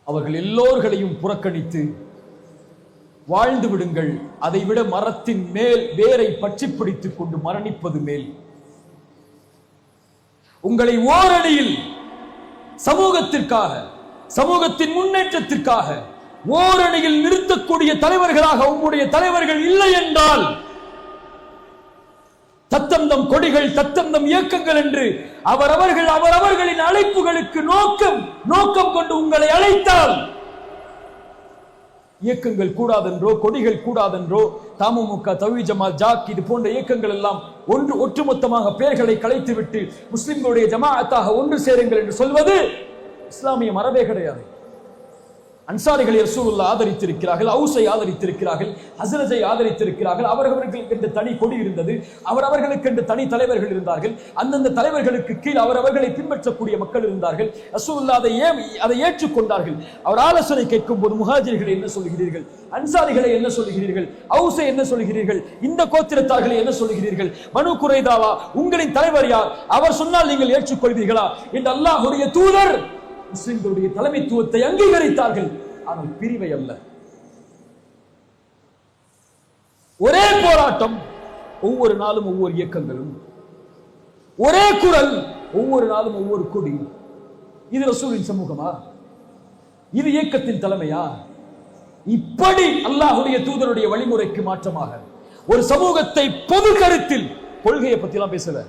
அவர்கள் எல்லோர்களையும் புறக்கணித்து வாழ்ந்து விடுங்கள். அதைவிட மரத்தின் மேல் வேரை பற்றி பிடித்துக் கொண்டு மரணிப்பது மேல். உங்களை ஓரணியில் சமூகத்திற்காக, சமூகத்தின் முன்னேற்றத்திற்காக ஓரணியில் நிறுத்தக்கூடிய தலைவர்களாக உங்களுடைய தலைவர்கள் இல்லை என்றால், தத்தந்தம் கொடிகள், தத்தந்தம் இயக்கங்கள் என்று அவரவர்களின் அழைப்புகளுக்கு நோக்கம் கொண்டு உங்களை அழைத்தால் இயக்கங்கள் கூடாதென்றோ, கொடிகள் கூடாதென்றோ, தமுமுக, தௌஹீத் ஜமாத், ஜாக் இது போன்ற இயக்கங்கள் எல்லாம் ஒட்டுமொத்தமாக பெயர்களை கலைத்துவிட்டு முஸ்லிம்களுடைய ஜமாஅத்தாக ஒன்று சேருங்கள் என்று சொல்வது இஸ்லாமிய மரபே கிடையாது. அன்சாரிகளை ரசூலுல்லாஹ் ஆதரித்திருக்கிறார்கள், அவுஸை ஆதரித்திருக்கிறார்கள், ஹஸ்ரஜை ஆதரித்திருக்கிறார்கள். அவர்களுக்கு என்று தனி கொடி இருந்தது, அவர்களுக்கு என்று தனி தலைவர்கள் இருந்தார்கள். அந்தந்த தலைவர்களுக்கு கீழ் அவர்களை பின்பற்றக்கூடிய மக்கள் இருந்தார்கள். ரசூலுல்லாஹ் அதை ஏற்றுக்கொண்டார்கள். அவர் ஆலோசனை கேட்கும் போது முஹாஜிர்களை என்ன சொல்கிறீர்கள், அன்சாரிகளை என்ன சொல்கிறீர்கள், அவுஸை என்ன சொல்கிறீர்கள், இந்த கோத்திரத்தார்களை என்ன சொல்கிறீர்கள், பனு குரைதாவா உங்களின் தலைவர் யார், அவர் சொன்னால் நீங்கள் ஏற்றுக்கொள்வீர்களா என்று அல்லாஹ்வுடைய தூதர் முஸ்லிம்களுடைய தலைமைத்துவத்தை அங்கீகரித்தார்கள். ஆனால் பிரிவை அல்ல. ஒரே போராட்டம், ஒவ்வொரு நாளும் ஒவ்வொரு இயக்கங்களும், ஒரே குரல், ஒவ்வொரு நாளும் ஒவ்வொரு கொடி. இது ரசூலின் சமூகமா? இது இயக்கத்தின் தலைமையா? இப்படி அல்லாஹ்வுடைய தூதருடைய வழிமுறைக்கு மாற்றமாக ஒரு சமூகத்தை பொது கருத்தில், கொள்கையை பத்தி எல்லாம் பேசல,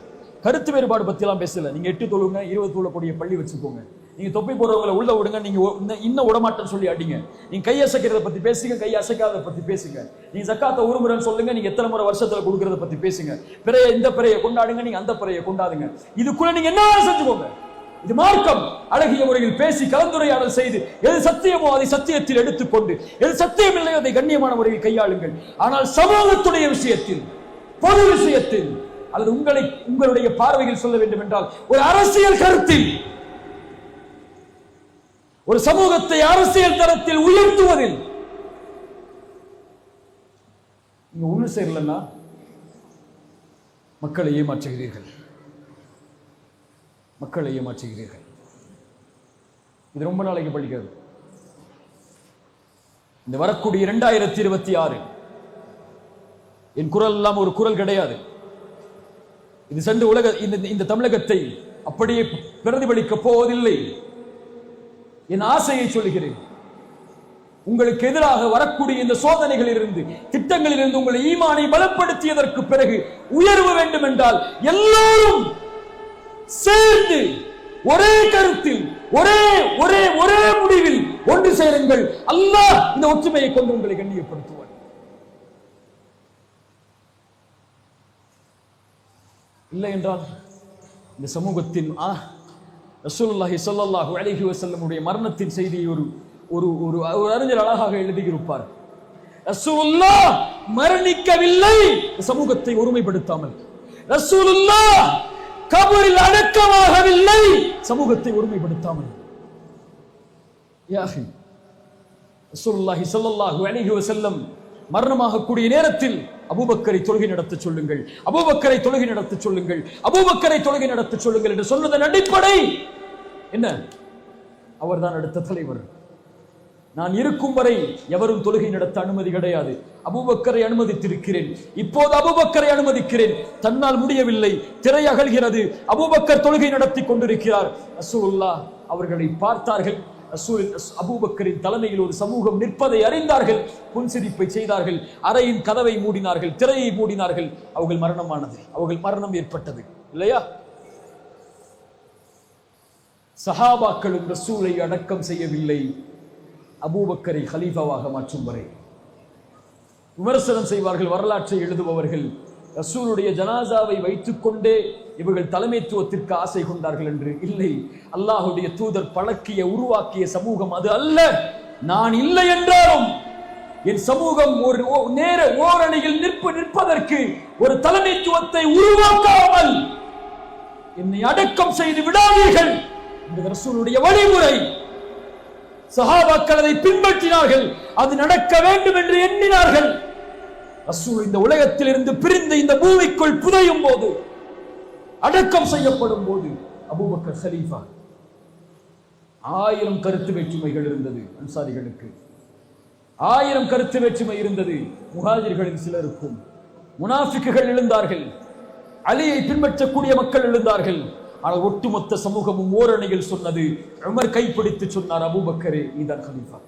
கருத்து வேறுபாடு பத்தி எல்லாம் பேசல. நீங்க 8 தொழுங்க, 20 தொழக்கூடிய பள்ளி வச்சுக்கோங்க, நீங்க தொப்பி போடுறவங்களை உள்ள விடுங்க, நீங்க இன்னும் விடமாட்டேன்னு சொல்லி அடிங்க, நீங்க கை அசைக்கிறத பத்தி பேசுங்க, கை அசைக்காத பத்தி பேசுங்க, நீங்க ஜக்காத்தை ஒரு முறைன்னு சொல்லுங்க, நீங்க எத்தனை முறை வருஷத்துல கொடுக்கறத பத்தி பேசுங்க, பிறைய இந்த பிறையை கொண்டாடுங்க, நீங்க அந்த பிறையை கொண்டாடுங்க, இதுக்குள்ள நீங்க என்ன செஞ்சுக்கோங்க. இது மார்க்கம். அழகிய முறையில் பேசி கலந்துரையாடல் செய்து எது சத்தியமோ அதை சத்தியத்தில் எடுத்துக்கொண்டு, எது சத்தியம் இல்லையோ அதை கண்ணியமான முறையில் கையாளுங்கள். ஆனால் சமூகத்துடைய விஷயத்தில், பொது விஷயத்தில், அல்லது உங்களுடைய பார்வையில் சொல்ல வேண்டும் என்றால் ஒரு அரசியல் கருத்தில், ஒரு சமூகத்தை அரசியல் தரத்தில் உயர்த்துவதில் நீங்க ஒண்ணு சேரலன்னா மக்களை ஏமாற்றுகிறீர்கள், மக்களை ஏமாற்றுகிறீர்கள். இது ரொம்ப நாளைக்கு படிக்காது. இந்த வரக்கூடிய 2026 என் குரல் எல்லாம் ஒரு குரல் கிடையாது. இது சென்று இந்த தமிழகத்தை அப்படியே பிரதிபலிக்க போவதில்லை. என் ஆசையை சொல்கிறேன். உங்களுக்கு எதிராக வரக்கூடிய இந்த சோதனைகளிலிருந்து, திட்டங்களிலிருந்து உங்களை ஈமானை பலப்படுத்தியதற்கு பிறகு உயர்வு வேண்டும் என்றால் எல்லோரும் சேர்ந்து ஒரே கருத்தில், ஒரே ஒரே ஒரே முடிவில் ஒன்று சேருங்கள். அல்லாஹ் இந்த ஒற்றுமையை கொண்டு உங்களை கண்ணியப்படுத்துவார். இல்லை என்றால் இந்த சமூகத்தின் ரசூலுல்லாஹி ஸல்லல்லாஹு அலைஹி வஸல்லம் உடைய மரணத்தின் செய்தியை ஒரு அறிஞர் அழகாக எழுதியிருப்பார். ரசூலுல்லாஹ் மரணிக்கவில்லை சமூகத்தை ஒருமைப்படுத்தாமல், ரசூலுல்லாஹ் கபரில் அடக்கமாகவில்லை சமூகத்தை ஒருமைப்படுத்தாமல். யா அஹி, ரசூலுல்லாஹி ஸல்லல்லாஹு அலைஹி வஸல்லம் மரணமாக கூடிய நேரத்தில் அபூபக்கரை தொழுகை நடத்த சொல்லுங்கள், அபூபக்கரை தொழுகை நடத்த சொல்லுங்கள், அபூபக்கரை தொழுகை நடத்த சொல்லுங்கள் என்று சொன்னதன் அடிப்படை என்ன? அவர்தான் அடுத்த தலைவர். நான் இருக்கும் வரை எவரும் தொழுகை நடத்த அனுமதி கிடையாது. அபூபக்கரை அனுமதித்திருக்கிறேன், இப்போது அபூபக்கரை அனுமதிக்கிறேன். தன்னால் முடியவில்லை, திரை அகல்கிறது, அபூபக்கர் தொழுகை நடத்தி கொண்டிருக்கிறார். ரசூலுல்லாஹ் அவர்களை பார்த்தார்கள். அபூபக்கரின் தலைமையில் ஒரு சமூகம் நிற்பதை அறிந்தார்கள், புன்சிரிப்பை செய்தார்கள், அறையின் கதவை மூடினார்கள், திரையை மூடினார்கள். அவர்கள் மரணமானது, அவர்கள் மரணம் ஏற்பட்டது இல்லையா? சஹாபாக்களும் ரசூலை அடக்கம் செய்யவில்லை, அபூபக்கரை ஹலீஃபாவாக மாற்றும் வரை. விமர்சனம் செய்வார்கள் வரலாற்றை எழுதுபவர்கள், ரசூலுடைய ஜனாசாவை வைத்துக் கொண்டே இவர்கள் தலைமைத்துவத்திற்கு ஆசை கொண்டார்கள் என்று. இல்லை, அல்லாஹுடைய தூதர் பழக்கிய உருவாக்கிய சமூகம் அது அல்ல. நான் இல்லை என்றாலும் என் சமூகம் ஒரு நேர ஓரணியில் நிற்பதற்கு ஒரு தலைமைத்துவத்தை உருவாக்காமல் என்னை அடக்கம் செய்து விடாதீர்கள் இந்த ரசூலுடைய வழிமுறை. சஹாபாக்கள் அதை பின்பற்றினார்கள், அது நடக்க வேண்டும் என்று எண்ணினார்கள். ரசூல் இந்த உலகத்தில் இருந்து பிரிந்து இந்த பூமிக்குள் புதையும் போது, அடக்கம் செய்யப்படும் போது அபூபக்கர் ஹலீஃபா. 1000 கருத்து வேற்றுமைகள் இருந்தது அன்சாரிகளுக்கு, 1000 கருத்து வேற்றுமை இருந்தது முஹாஜிர்களின் சிலருக்கும். முனாஃபிக்குகள் எழுந்தார்கள், அலியை பின்பற்றக்கூடிய மக்கள் எழுந்தார்கள். ஆனால் ஒட்டுமொத்த சமூகமும் ஓரணியில் சொன்னது, உமர் கைப்பிடித்து சொன்னார், அபூபக்கரே நீதான் ஹலீஃபா.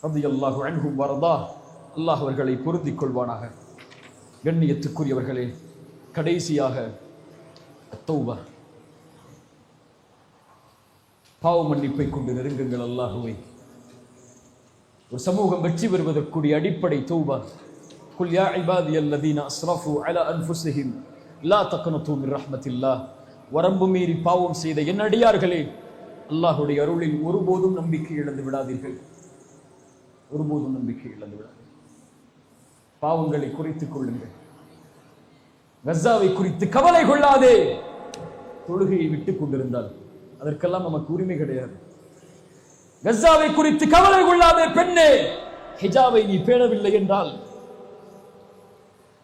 ரலியல்லாஹு அன்ஹும் வரதா. அல்லாஹ் அவர்களை பொருந்திக் கொள்வானாக. கண்ணியத்துக்குரியவர்களே, கடைசியாக தௌபா, பாவ மன்னிப்பை கொண்டு நெருங்குங்கள் அல்லாஹுவை. ஒரு சமூகம் வெற்றி பெறுவதற்குரிய அடிப்படை தௌபா. குல் யா இபாதியல்லதீன அஸ்ரஃபு அலா அன்ஃபுஸிஹிம் லா தக்னது மின் ரஹ்மத்தில்லாஹ். வரம்பு மீறி பாவம் செய்த என் அடியார்களே, அல்லாஹ்வுடைய அருளில் ஒருபோதும் நம்பிக்கை இழந்து விடாதீர்கள். ஒருபோதும் நம்பிக்கை இழந்து விடாதீர்கள். பாவங்களை குறைத்துக் கொள்ளுங்கள். கஸாவை குறித்து கவலை கொள்ளாதே. தொழுகையை விட்டுக் கொண்டிருந்தால் அதற்கெல்லாம் நமக்கு உரிமை கிடையாது. கஸாவை குறித்து கவலை கொள்ளாதே பெண்ணே. ஹிஜாபை நீ பேணவில்லை என்றால்,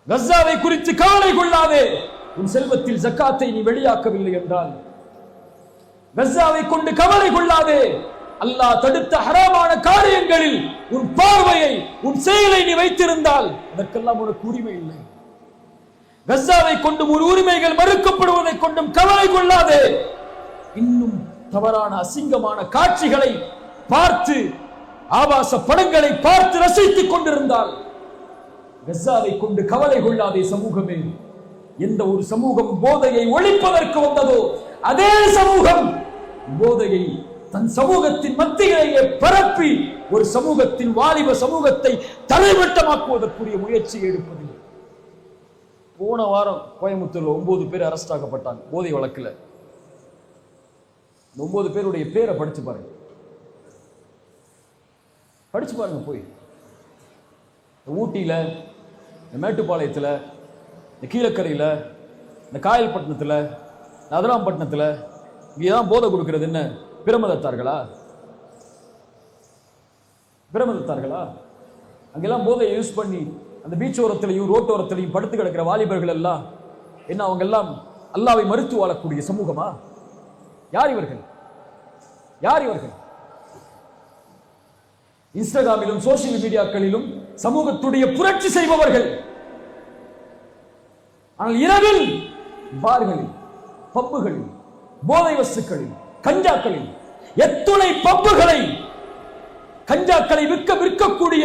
கஸாவை குறித்து கவலை கொள்ளாதே. உன் செல்வத்தில் ஜக்காத்தை நீ வெளியாக்கவில்லை என்றால், கஸாவை கொண்டு கவலை கொள்ளாதே. அல்லாஹ் தடுத்த ஹராமான காரியங்களில் உன் பார்வையை, உன் செயலை நீ வைத்திருந்தால் அதற்கெல்லாம் உனக்கு உரிமை இல்லை. கஸாவை கொண்டு ஒரு உரிமைகள் மறுக்கப்படுவதை கொண்டும் கவலை கொள்ளாதே. இன்னும் தவறான அசிங்கமான காட்சிகளை பார்த்து, ஆபாச படங்களை பார்த்து ரசித்துக் கொண்டிருந்தால் கஸாவை கொண்டு கவலை கொள்ளாதே. சமூகமே, எந்த ஒரு சமூகம் போதையை ஒழிப்பதற்கு வந்ததோ அதே சமூகம் போதையை தன் சமூகத்தின் மத்தியிலேயே பரப்பி ஒரு சமூகத்தின் வாலிப சமூகத்தை தலைமட்டமாக்குவதற்குரிய முயற்சியை எடுப்பதில்லை. போன வாரம் கோயம்புத்தூர்ல 9 பேர் அரெஸ்ட் ஆக்கப்பட்டாங்க போதை வழக்குல. 9 பேருடைய பேரை படிச்சு பாருங்க. படிச்சு பாருங்க போய். ஊட்டியில, இந்த மேட்டுப்பாளையத்துல, இந்த கீழக்கரையில, இந்த காயல்பட்டினத்துல, நதராம்பட்டினத்துல இங்கேதான் போதை கொடுக்கிறது என்ன பிரமதத்தார்களா? பிரமதத்தார்களா? அங்கெல்லாம் போதையை யூஸ் பண்ணி அந்த பீச் ஓரத்திலையும் ரோட்டோரத்திலையும் படுத்து கிடக்கிற வாலிபர்கள் எல்லாம் என்ன, அவங்க எல்லாம் அல்லாஹ்வை மறுத்து வாழக்கூடிய சமூகமா? யார் இவர்கள்? யார் இவர்கள்? இன்ஸ்டாகிராமிலும் சோசியல் மீடியாக்களிலும் சமூகத்துடைய புரட்சி செய்பவர்கள். ஆனால் இரவில் பார்களில், பப்புகளில், போதை வஸ்துக்களில், கஞ்சாக்களில், எத்துணை பப்புகளை, கஞ்சாக்களை விற்கக்கூடிய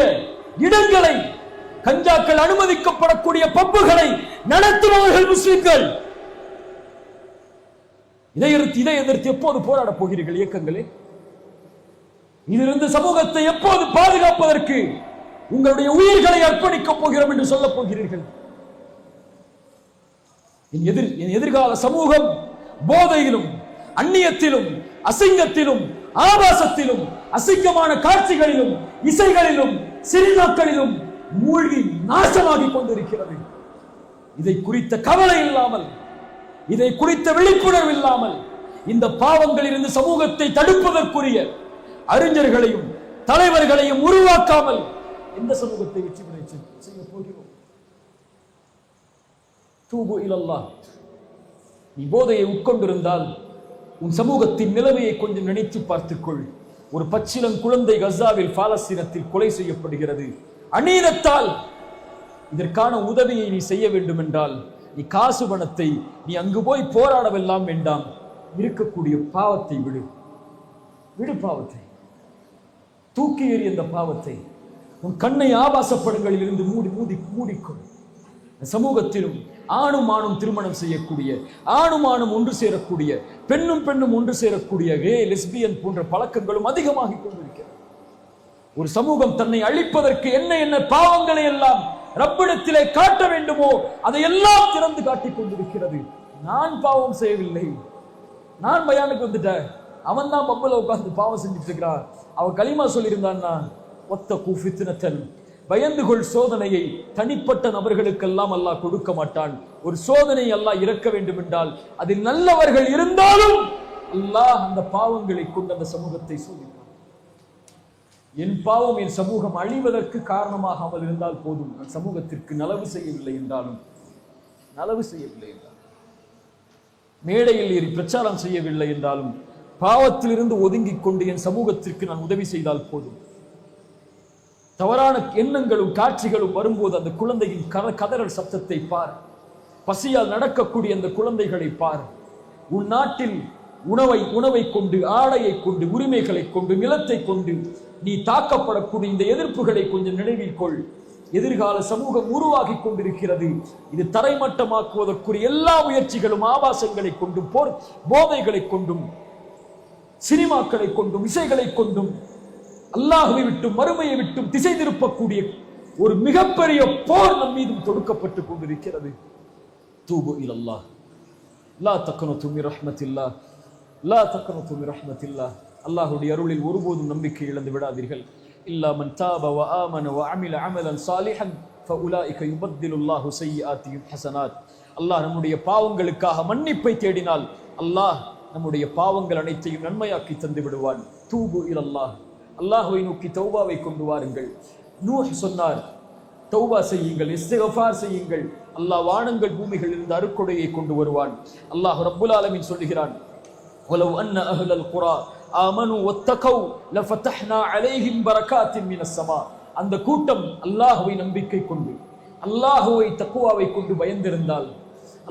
இடங்களை, கஞ்சாக்கள் அனுமதிக்கப்படக்கூடிய பப்புகளை நடத்துபவர்கள் முஸ்லிம்கள். இதை எதிர்த்து எப்போது போராட போகிறீர்கள் இயக்கங்களே? இதிலிருந்து சமூகத்தை எப்போது பாதுகாப்பதற்கு உங்களுடைய உயிர்களை அர்ப்பணிக்கப் போகிறோம் என்று சொல்ல போகிறீர்கள்? என் எதிர்கால சமூகம் போதையிலும், அந்நியத்திலும், அசிங்கத்திலும், ஆபாசத்திலும், அசிங்கமான காட்சிகளிலும், இசைகளிலும், சினிமாக்களிலும் மூழ்கி நாசமாகி கொண்டிருக்கிறது. இதை குறித்த கவலை இல்லாமல், இதை குறித்த விழிப்புணர்வு இல்லாமல், இந்த பாவங்களிலிருந்து சமூகத்தை தடுப்பதற்குரிய அறிஞர்களையும் தலைவர்களையும் உருவாக்காமல் எந்த சமூகத்தை வெற்றி பெற செய்ய போகிறோம்? தூபு இலல்லாஹ். நீ போதையை உட்கொண்டிருந்தால் உன் சமூகத்தின் நிலைமையை கொஞ்சம் நினைத்து பார்த்துக்கொள். ஒரு பச்சிளம் குழந்தை கஸாவில் பாலஸ்தீனத்தில் கொலை செய்யப்படுகிறது. அநீதத்தால் இதற்கான உதவியை நீ செய்ய வேண்டும் என்றால் நீ காசு பணத்தை நீ அங்கு போய் போராடவெல்லாம் வேண்டாம். இருக்கக்கூடிய பாவத்தை விடு. பாவத்தை தூக்கி எறி. அந்த பாவத்தை உன் கண்ணை ஆபாசப்படங்களில் இருந்து மூடிக்கொள். சமூகத்திலும் ஆணும் ஆணும் திருமணம் செய்யக்கூடிய, ஆணும் ஆணும் ஒன்று சேரக்கூடிய, பெண்ணும் பெண்ணும் ஒன்று சேரக்கூடிய கே லெஸ்பியன் போன்ற பழக்கங்களும் அதிகமாகிக் கொண்டிருக்கிறது. ஒரு சமூகம் தன்னை அழிப்பதற்கு என்ன பாவங்களை எல்லாம் ரப்பிடத்திலே காட்ட வேண்டுமோ அதையெல்லாம் திறந்து காட்டிக் கொண்டிருக்கிறது. நான் பாவம் செய்யவில்லை, நான் பயானுக்கு வந்துட்டேன், அவன் தான் பப்புல உட்கார்ந்து பாவம் செஞ்சுட்டு இருக்கிறான், அவன் களிமா சொல்லியிருந்தான்னா ஒத்தகு ஃபித்னத்தன், பயந்து கொள் சோதனையை தனிப்பட்ட நபர்களுக்கெல்லாம் அல்லாஹ் கொடுக்க மாட்டான். ஒரு சோதனை அல்லாஹ் இறக்க வேண்டும் என்றால் அதில் நல்லவர்கள் இருந்தாலும் அல்லாஹ் அந்த பாவங்களை கொண்டு அந்த சமூகத்தை சோதிப்பான். என் பாவம் என் சமூகம் அழிவதற்கு காரணமாகாமல் இருந்தால் போதும். நான் சமூகத்திற்கு நலவு செய்யவில்லை என்றாலும் மேடையில் ஏறி பிரச்சாரம் செய்யவில்லை என்றாலும் பாவத்திலிருந்து ஒதுங்கிக் கொண்டு என் சமூகத்திற்கு நான் உதவி செய்தால் போதும். தவறான எண்ணங்களும் காட்சிகளும் வரும்போது அந்த குழந்தையின் கதறல் சத்தத்தை பார். பசியால் நடக்கக்கூடிய அந்த குழந்தைகளை பார். உன் நாட்டில் உணவை கொண்டு, ஆடையை கொண்டு, உரிமைகளை கொண்டு, நிலத்தை கொண்டு நீ தாக்கப்படக்கூடிய இந்த எதிர்ப்புகளை கொஞ்சம் நினைவில் கொள். எதிர்கால சமூகம் உருவாகி கொண்டிருக்கிறது. இது தரைமட்டமாக்குவதற்குரிய எல்லா முயற்சிகளும் ஆபாசங்களை கொண்டும், போதைகளை கொண்டும், சினிமாக்களை கொண்டும், இசைகளை கொண்டும் அல்லாஹ்வை விட்டும் மறுமையை விட்டும் திசை திருப்பக்கூடிய ஒரு மிகப்பெரிய போர் நம் மீதும் தொடுக்கப்பட்டு கொண்டிருக்கிறது. தூபு இலல்லாஹ், லா தக்னது மின் ரஹ்மத்தில்லாஹ், லா தக்னது மின் ரஹ்மத்தில்லாஹ். அல்லாஹ்வுடைய அருளில் ஒருபோதும் நம்பிக்கை இழந்து விடாதீர்கள். இல்லா மன் தாப வ ஆமன வ அமில அமலன் சாலிஹன் ஃபஉலாயிக யுபத்திலுல்லாஹு ஸய்யிஆத்திஹிம் ஹஸனாத். அல்லாஹ் நம்முடைய பாவங்களுக்காக மன்னிப்பை தேடினால் அல்லாஹ் நம்முடைய பாவங்கள் அனைத்தையும் நன்மையாக்கி தந்து விடுவான். தூபு இலல்லாஹ், அல்லாஹ்வை நோக்கி தௌபாவை கொண்டு வாருங்கள். நூஹ் சொன்னார், தௌபா செய்யுங்கள், இஸ்திக்ஃபார் செய்யுங்கள், அல்லாஹ் வானங்கள் பூமிகள் இருந்து அருக்கொடையை கொண்டு வருவான். அல்லாஹ் ரப்புல் ஆலமீன் சொல்லுகிறான், வலவ் அன்ன அஹ்லல் குரா ஆமனு வத்தகவ் லஃபதஹ்னா அலைஹிம் பரகாத்தின் மினஸ் ஸமா. அந்த கூட்டம் அல்லாஹ்வை நம்பிக்கை கொண்டு அல்லாஹ்வை தக்வாவை கொண்டு பயந்திருந்தால்,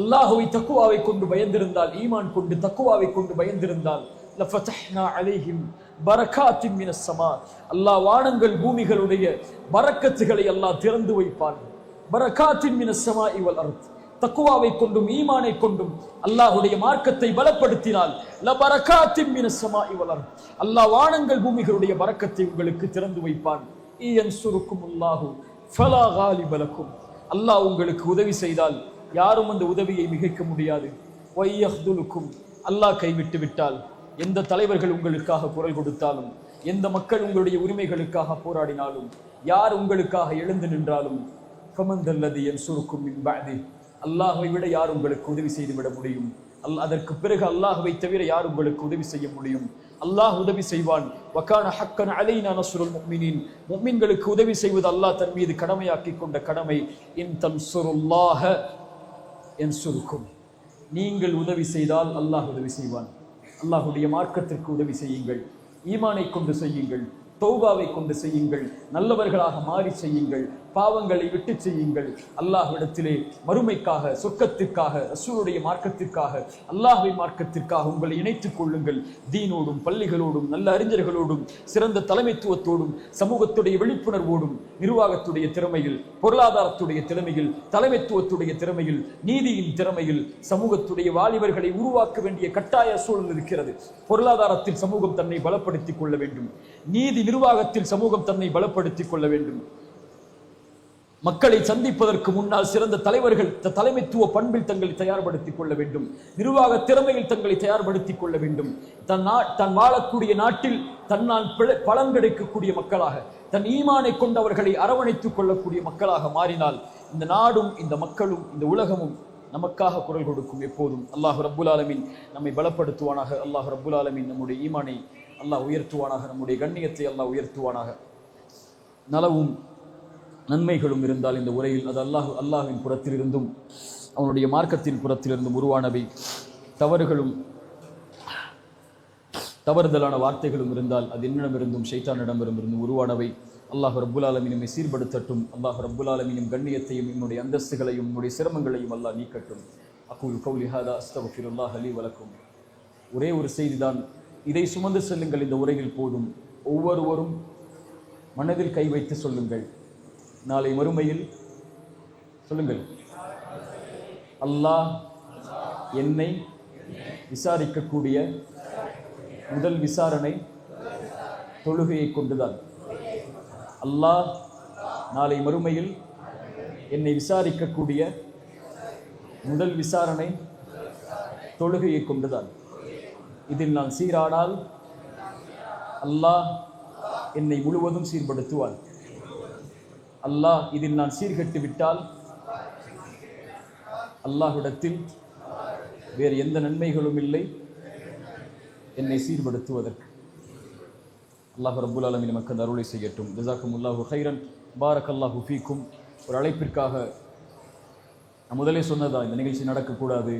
அல்லாஹ்வை தக்வாவை கொண்டு பயந்திருந்தால், ஈமான் கொண்டு தக்வாவை கொண்டு பயந்திருந்தால், லஃபதஹ்னா அலைஹிம் பரகாத்தின் மினஸ் ஸமா, அல்லாஹ் வானங்கள் பூமிகளுடைய பரக்கத்துகளை அல்லாஹ் திறந்து வைப்பான். பரகாத்தின் மினஸ் ஸமாஇ வல் அர்த். தக்வாவை கொண்டும் ஈமானை கொண்டும் அல்லாஹ்வுடைய மார்க்கத்தை பலப்படுத்தினால் லபரகாத்தின் மினஸ் ஸமாஇ வல் அர்த், அல்லாஹ் வானங்கள் பூமிகளுடைய பரக்கத்தை உங்களுக்கு திறந்து வைப்பான். இயன்சுருக்குமுல்லாஹு ஃபலா காலிப லக்கும். அல்லாஹ் உங்களுக்கு உதவி செய்தால் யாரும் அந்த உதவியை மிகைக்க முடியாது. வய்யஹ்துலுக்கும், அல்லாஹ் கைவிட்டு விட்டால், எந்த தலைவர்கள் உங்களுக்காக குரல் கொடுத்தாலும், எந்த மக்கள் உங்களுடைய உரிமைகளுக்காக போராடினாலும், யார் உங்களுக்காக எழுந்து நின்றாலும், ஃபமந்தல்லதி யன்சுருக்கும் மின் பஅதி, அல்லாஹ்வை விட யார் உங்களுக்கு உதவி செய்து விட முடியும்? அதற்கு பிறகு அல்லாஹ்வை தவிர யார் உங்களுக்கு உதவி செய்ய முடியும்? அல்லாஹ் உதவி செய்வான். வகான ஹக்கன் அலைனா நஸ்ருல் முஃமினீன், முஃமின்களுக்கு உதவி செய்வது அல்லாஹ் தன் மீது கடமையாக்கி கொண்ட கடமை. இன் தன்சுருல்லாஹ யன்சுருக்கும், நீங்கள் உதவி செய்தால் அல்லாஹ் உதவி செய்வான். அல்லாஹ்வுடைய மார்க்கத்திற்கு உதவி செய்யுங்கள், ஈமானை கொண்டு செய்யுங்கள், தௌபாவை கொண்டு செய்யுங்கள், நல்லவர்களாக மாறி செய்யுங்கள், பாவங்களை விட்டு செய்யுங்கள். அல்லாஹ்விடத்திலே மறுமைக்காக, சொர்க்கத்திற்காக, ரசூலுடைய மார்க்கத்திற்காக, அல்லாஹ்வின் மார்க்கத்திற்காக உங்களை இணைத்துக் கொள்ளுங்கள். தீனோடும், பள்ளிகளோடும், நல்ல அறிஞர்களோடும், சிறந்த தலைமைத்துவத்தோடும், சமூகத்துடைய விழிப்புணர்வோடும், நிர்வாகத்துடைய திறமையில், பொருளாதாரத்துடைய திறமையில், தலைமைத்துவத்துடைய திறமையில், நீதியின் திறமையில் சமூகத்துடைய வாலிபர்களை உருவாக்க வேண்டிய கட்டாய சூழல் இருக்கிறது. பொருளாதாரத்தில் சமூகம் தன்னை பலப்படுத்திக் கொள்ள வேண்டும். நீதி நிர்வாகத்தில் சமூகம் தன்னை பலப்படுத்திக் கொள்ள வேண்டும். மக்களை சந்திப்பதற்கு முன்னால் சிறந்த தலைவர்கள் தலைமைத்துவ பண்பில் தங்களை தயார்படுத்திக் கொள்ள வேண்டும். நிர்வாக திறமையில் தங்களை தயார்படுத்திக் கொள்ள வேண்டும். தன் வாழக்கூடிய நாட்டில் தன்னால் பலன் கிடைக்கக்கூடிய மக்களாக, தன் ஈமானை கொண்டவர்களை அரவணைத்துக் கொள்ளக்கூடிய மக்களாக மாறினால் இந்த நாடும், இந்த மக்களும், இந்த உலகமும் நமக்காக குரல் கொடுக்கும் எப்போதும். அல்லாஹ் ரப்புல் ஆலமீன் நம்மை பலப்படுத்துவானாக. அல்லாஹ் ரப்புல் ஆலமீன் நம்முடைய ஈமானை அல்லாஹ் உயர்த்துவானாக. நம்முடைய கண்ணியத்தை அல்லாஹ் உயர்த்துவானாக. நலவும் நன்மைகளும் இருந்தால் இந்த உரையில் அது அல்லாஹ்வின் புறத்திலிருந்தும் அவனுடைய மார்க்கத்தின் புறத்திலிருந்தும் உருவானவை. தவறுகளும் தவறுதலான வார்த்தைகளும் இருந்தால் அது என்னிடமிருந்தும் ஷைத்தானிடமிருந்தும் உருவானவை. அல்லாஹ் ரப்புல் ஆலமீன் சீர்படுத்தட்டும். அல்லாஹ் ரப்புல் ஆலமீன் கண்ணியத்தையும் என்னுடைய அந்தஸ்துகளையும் என்னுடைய சிரமங்களையும் அல்லாஹ் நீக்கட்டும். அகூலு கௌலி ஹாதா அஸ்தக்ஃபிருல்லாஹ் லீ வ லக்கும். ஒரே ஒரு செய்திதான், இதை சுமந்து செல்லுங்கள். இந்த உரையில் போதும். ஒவ்வொருவரும் மனதில் கை வைத்து சொல்லுங்கள். நாளை மறுமையில் சொல்லுங்கள், அல்லாஹ் என்னை விசாரிக்கக்கூடிய முதல் விசாரணை தொழுகையை கொண்டுதான். அல்லாஹ் நாளை மறுமையில் என்னை விசாரிக்கக்கூடிய முதல் விசாரணை தொழுகையை கொண்டுதான். இதில் நான் சீரானால் அல்லாஹ் என்னை முழுவதும் சீர்படுத்துவான். அல்லாஹ் இதில் நான் சீர்கட்டு விட்டால் அல்லாஹ்விடத்தில் வேறு எந்த நன்மைகளும் இல்லை என்னை சீர்படுத்துவதற்கு. அல்லாஹ் ரப்புல் ஆலமீன் நமக்கு அருளை செய்யட்டும். ஜஸாக்குமுல்லாஹு கைரன், பாரக்கல்லாஹு ஃபீக்கும். ஒரு அழைப்பிற்காக நான் முதலே சொன்னதா இந்த நிகழ்ச்சி நடக்கக்கூடாது,